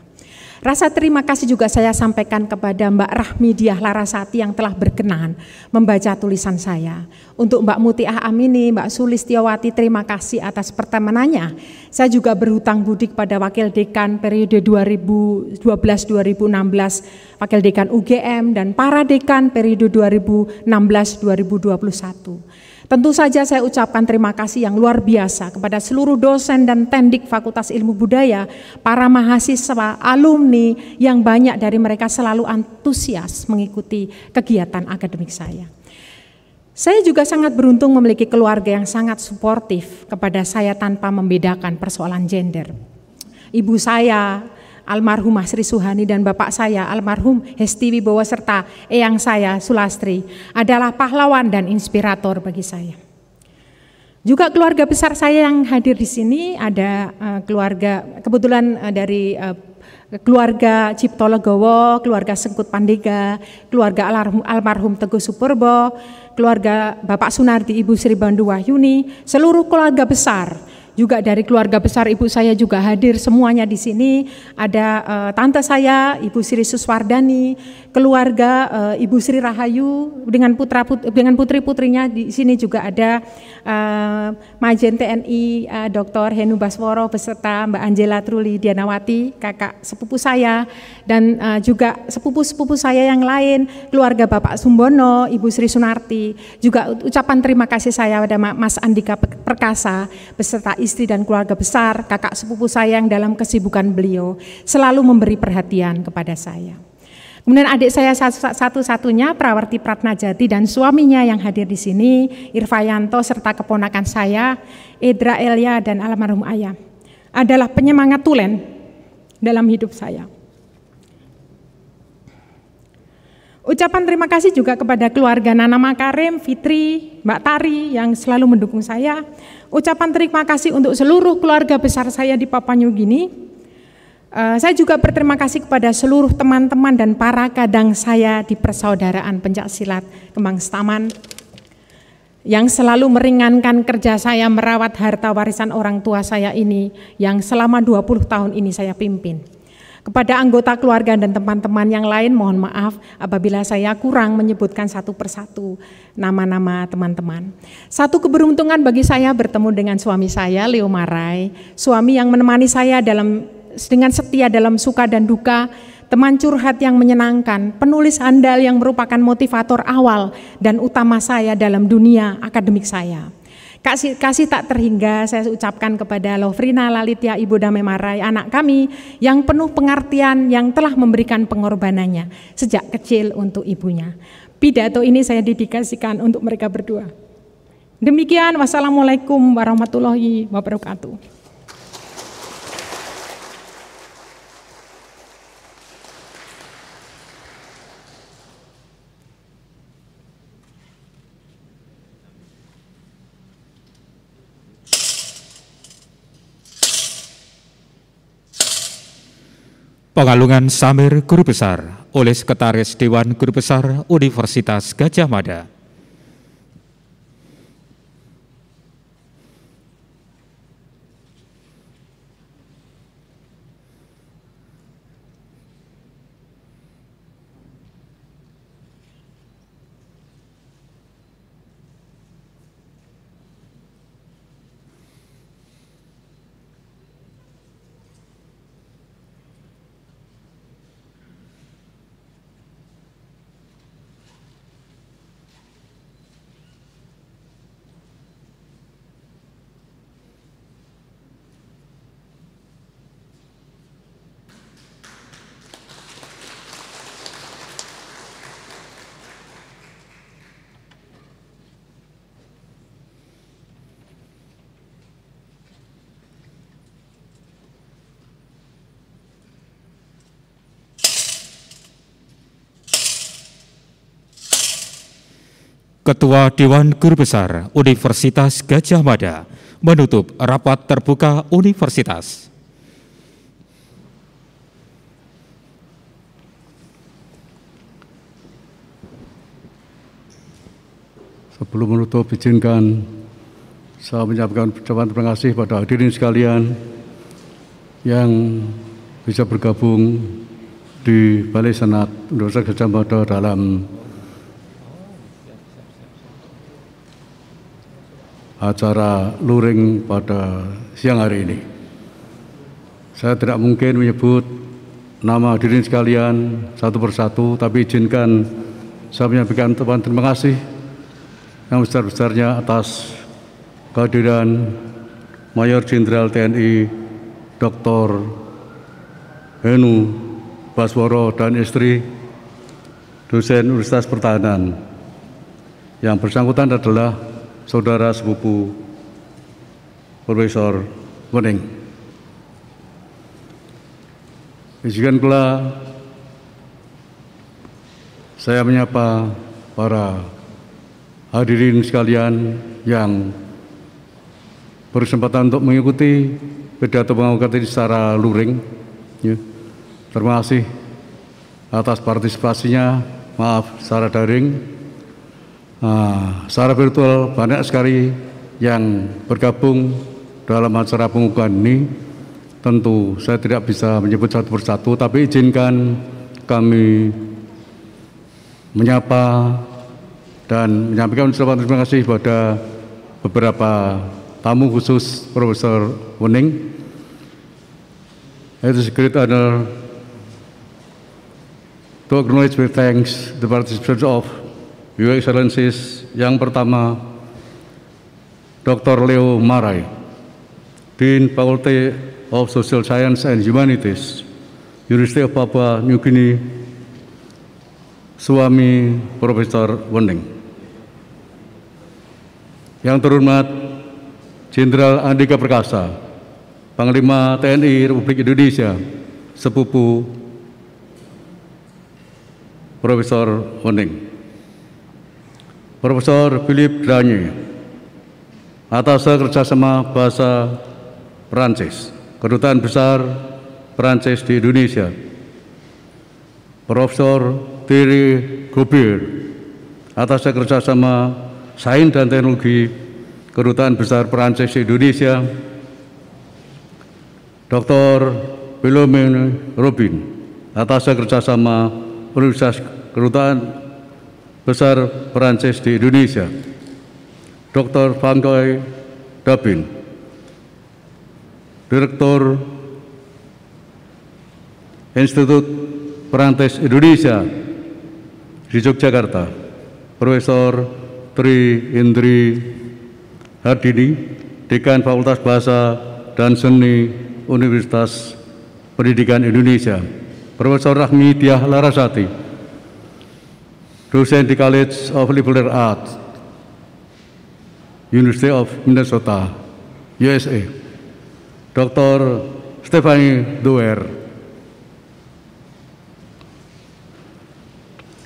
Rasa terima kasih juga saya sampaikan kepada Mbak Rahmidiah Larasati yang telah berkenan membaca tulisan saya. Untuk Mbak Mutiah Amini, Mbak Sulistiawati, terima kasih atas pertemanannya. Saya juga berhutang budi kepada Wakil Dekan periode 2012-2016, Wakil Dekan UGM, dan para Dekan periode 2016-2021. Tentu saja saya ucapkan terima kasih yang luar biasa kepada seluruh dosen dan tendik Fakultas Ilmu Budaya, para mahasiswa, alumni yang banyak dari mereka selalu antusias mengikuti kegiatan akademik saya. Saya juga sangat beruntung memiliki keluarga yang sangat suportif kepada saya tanpa membedakan persoalan gender. Ibu saya almarhumah Sri Suhani dan bapak saya almarhum Hesti Wibowo serta eyang saya Sulastri adalah pahlawan dan inspirator bagi saya. Juga keluarga besar saya yang hadir di sini ada keluarga kebetulan dari keluarga Cipto Legowo, keluarga Sengkut Pandega, keluarga almarhum Teguh Supurbo, keluarga Bapak Sunardi, Ibu Sri Bandu Wahyuni, seluruh keluarga besar. Juga dari keluarga besar ibu saya juga hadir semuanya di sini. Ada tante saya, Ibu Sri Suswardani, keluarga Ibu Sri Rahayu dengan putri-putrinya di sini juga ada Majen TNI Dr. Henu Basworo beserta Mbak Angela Truli Dianawati, kakak sepupu saya, dan juga sepupu-sepupu saya yang lain, keluarga Bapak Sumbono, Ibu Sri Sunarti. Juga ucapan terima kasih saya pada Mas Andika Perkasa beserta istri dan keluarga besar, kakak sepupu saya yang dalam kesibukan beliau selalu memberi perhatian kepada saya. Kemudian adik saya satu-satunya Prawarti Pratnajati dan suaminya yang hadir di sini, Irfayanto serta keponakan saya, Edra Elia dan almarhum ayah, adalah penyemangat tulen dalam hidup saya. Ucapan terima kasih juga kepada keluarga Nana Makarim, Fitri, Mbak Tari yang selalu mendukung saya. Ucapan terima kasih untuk seluruh keluarga besar saya di Papua New Guinea. Saya juga berterima kasih kepada seluruh teman-teman dan para kadang saya di Persaudaraan Pencaksilat Kembang Setaman yang selalu meringankan kerja saya merawat harta warisan orang tua saya ini yang selama 20 tahun ini saya pimpin. Kepada anggota keluarga dan teman-teman yang lain, mohon maaf apabila saya kurang menyebutkan satu persatu nama-nama teman-teman. Satu keberuntungan bagi saya bertemu dengan suami saya, Leo Marai, suami yang menemani saya dengan setia dalam suka dan duka, teman curhat yang menyenangkan, penulis handal yang merupakan motivator awal dan utama saya dalam dunia akademik saya. Kasih tak terhingga saya ucapkan kepada Lofrina Lalitya Ibu Damai Marai, anak kami yang penuh pengertian, yang telah memberikan pengorbanannya sejak kecil untuk ibunya. Pidato ini saya dedikasikan untuk mereka berdua. Demikian, wassalamualaikum warahmatullahi wabarakatuh. Pengalungan Samir Guru Besar oleh Sekretaris Dewan Guru Besar Universitas Gadjah Mada. Ketua Dewan Guru Besar Universitas Gadjah Mada menutup rapat terbuka universitas. Sebelum menutup, izinkan saya menyampaikan ucapan terima kasih pada hadirin sekalian yang bisa bergabung di Balai Senat Universitas Gadjah Mada dalam acara luring pada siang hari ini. Saya tidak mungkin menyebut nama hadirin sekalian satu persatu, tapi izinkan saya menyampaikan ucapan terima kasih yang besar-besarnya atas kehadiran Mayor Jenderal TNI Dr. Henu Basworo dan istri, dosen Universitas Pertahanan. Yang bersangkutan adalah saudara sepupu Profesor Wening. Izinkan pula saya menyapa para hadirin sekalian yang berkesempatan untuk mengikuti pidato pengakuan ini secara luring. Terima kasih atas partisipasinya, maaf secara daring. Secara virtual banyak sekali yang bergabung dalam acara pengukuhan ini. Tentu saya tidak bisa menyebut satu persatu, tapi izinkan kami menyapa dan menyampaikan ucapan terima kasih pada beberapa tamu khusus Profesor Wening. It is a great honor to acknowledge with thanks the participants of Your Excellencies. Yang pertama, Dr. Leo Marai, Dean Faculty of Social Science and Humanities, University of Papua New Guinea, suami Profesor Wening. Yang terhormat, Jenderal Andika Perkasa, Panglima TNI Republik Indonesia, sepupu Profesor Wening. Profesor Philippe Granye, atas kerjasama bahasa Perancis, Kedutaan Besar Perancis di Indonesia. Profesor Thierry Gobier, atas kerjasama Sains dan Teknologi Kedutaan Besar Perancis di Indonesia, Dr. Philomene Robin, atas kerjasama Universitas Kedutaan Besar Perancis di Indonesia, Dr. Francois Dabin, Direktur Institut Perancis Indonesia di Yogyakarta, Profesor Tri Indri Hardini, Dekan Fakultas Bahasa dan Seni Universitas Pendidikan Indonesia, Profesor Rahmi Diah Larasati, dosen di College of Liberal Arts, University of Minnesota, USA, Dr. Stephanie Doer,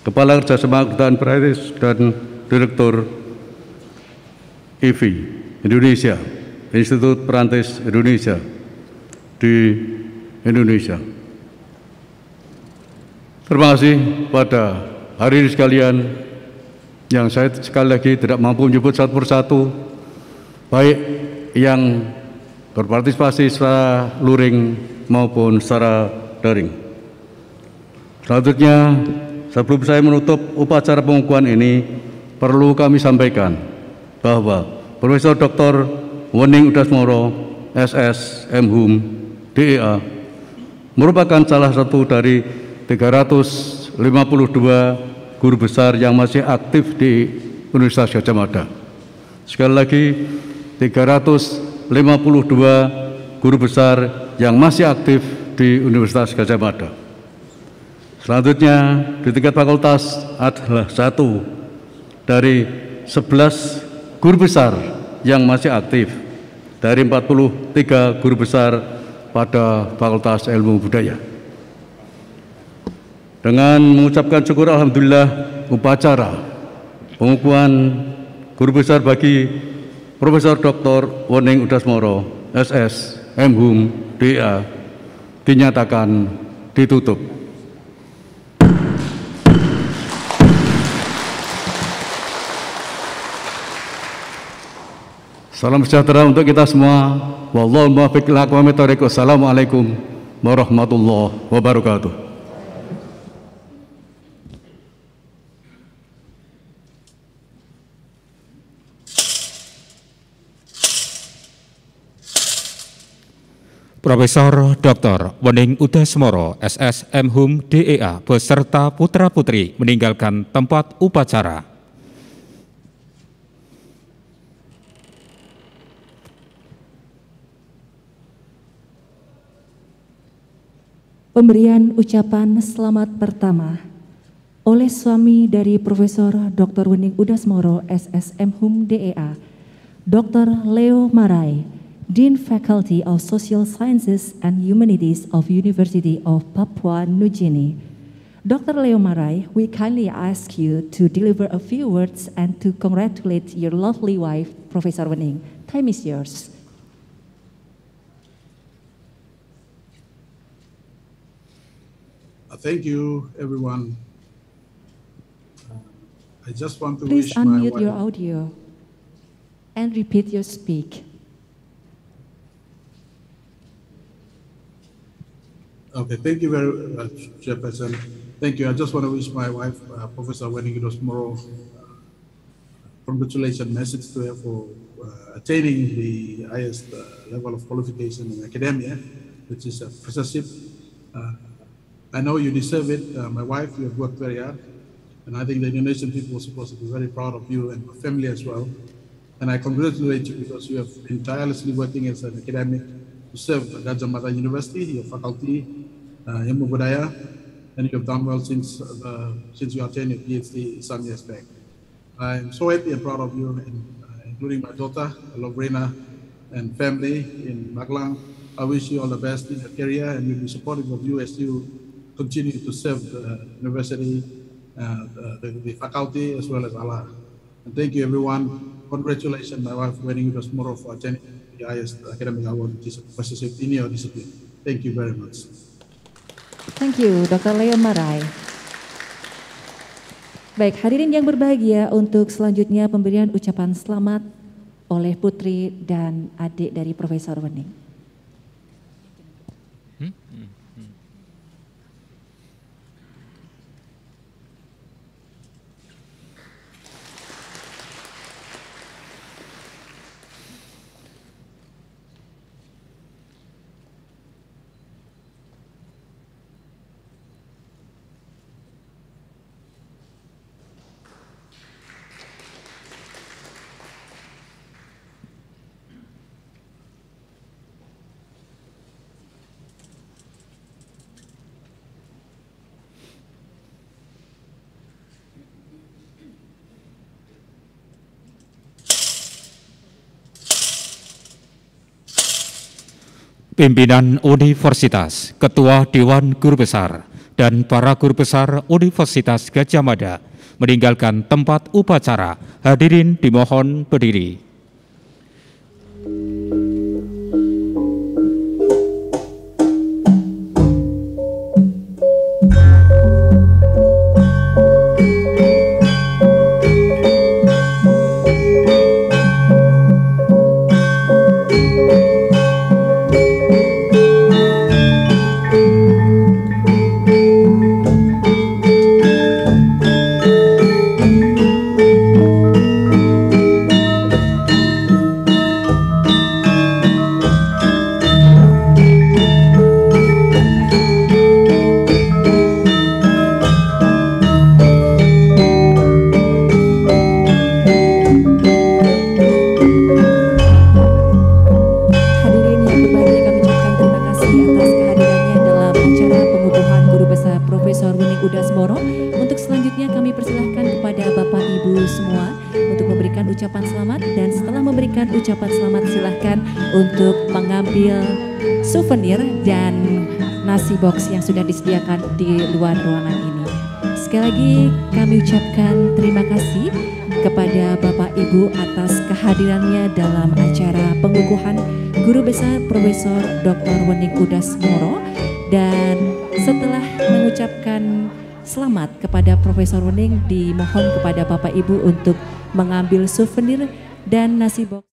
Kepala Kerjasama Kedutaan Perancis dan Direktur IFI Indonesia, Institut Perancis Indonesia di Indonesia. Terima kasih pada hari ini sekalian, yang saya sekali lagi tidak mampu menyebut satu persatu, baik yang berpartisipasi secara luring maupun secara daring. Selanjutnya, sebelum saya menutup upacara pengukuhan ini, perlu kami sampaikan bahwa Profesor Dr. Wening Udasmoro, SS, MHum, DEA, merupakan salah satu dari 352 guru besar yang masih aktif di Universitas Gadjah Mada. Sekali lagi, 352 guru besar yang masih aktif di Universitas Gadjah Mada. Selanjutnya, di tingkat fakultas adalah satu dari 11 guru besar yang masih aktif dari 43 guru besar pada Fakultas Ilmu Budaya. Dengan mengucapkan syukur alhamdulillah, upacara pengukuhan guru besar bagi Profesor Dr. Wening Udasmoro, SS, MHum, DA dinyatakan ditutup. Salam sejahtera untuk kita semua. Wallahu muwaffiq ila aqwamit thoriq. Wassalamualaikum warahmatullahi wabarakatuh. Profesor Dr. Wening Udasmoro, SS, MHum, DEA, beserta putra-putri meninggalkan tempat upacara. Pemberian ucapan selamat pertama oleh suami dari Profesor Dr. Wening Udasmoro, SS, MHum, DEA, Dr. Leo Marai, Dean Faculty of Social Sciences and Humanities of University of Papua New Guinea. Dr. Leo Marai, we kindly ask you to deliver a few words and to congratulate your lovely wife, Professor Wening. Time is yours. Thank you, everyone. I just want to Please wish my unmute wife. your audio and repeat your speak. Okay, thank you very much, Chairperson. Thank you. I just want to wish my wife, Professor Wening Udasmoro, congratulations message to her for attaining the highest level of qualification in academia, which is a professorship. I know you deserve it. My wife, you have worked very hard. And I think the Indonesian people are supposed to be very proud of you and your family as well. And I congratulate you because you have been tirelessly working as an academic to serve Gadjah Mada University, your faculty, Ilmu Budaya, and you have done well since you attained your PhD some years back. I'm so happy and proud of you, and, including my daughter, Lovrena, and family in Magelang. I wish you all the best in your career, and we'll be supportive of you as you continue to serve the university, the faculty, as well as Allah. And thank you, everyone. Congratulations, my wife, Wening Udasmoro, for attending the highest academic award, which is a professorship in your discipline. Thank you very much. Thank you, Dr. Leo Marai. Baik, hadirin yang berbahagia, untuk selanjutnya pemberian ucapan selamat oleh putri dan adik dari Profesor Wening. Pimpinan Universitas, Ketua Dewan Guru Besar, dan para guru besar Universitas Gadjah Mada meninggalkan tempat upacara. Hadirin dimohon berdiri. Ucapan selamat, dan setelah memberikan ucapan selamat silahkan untuk mengambil souvenir dan nasi box yang sudah disediakan di luar ruangan ini. Sekali lagi kami ucapkan terima kasih kepada Bapak Ibu atas kehadirannya dalam acara pengukuhan Guru Besar Profesor Dr. Wening Udasmoro. Dan setelah mengucapkan selamat kepada Profesor Wening, dimohon kepada Bapak Ibu untuk mengambil souvenir dan nasi box.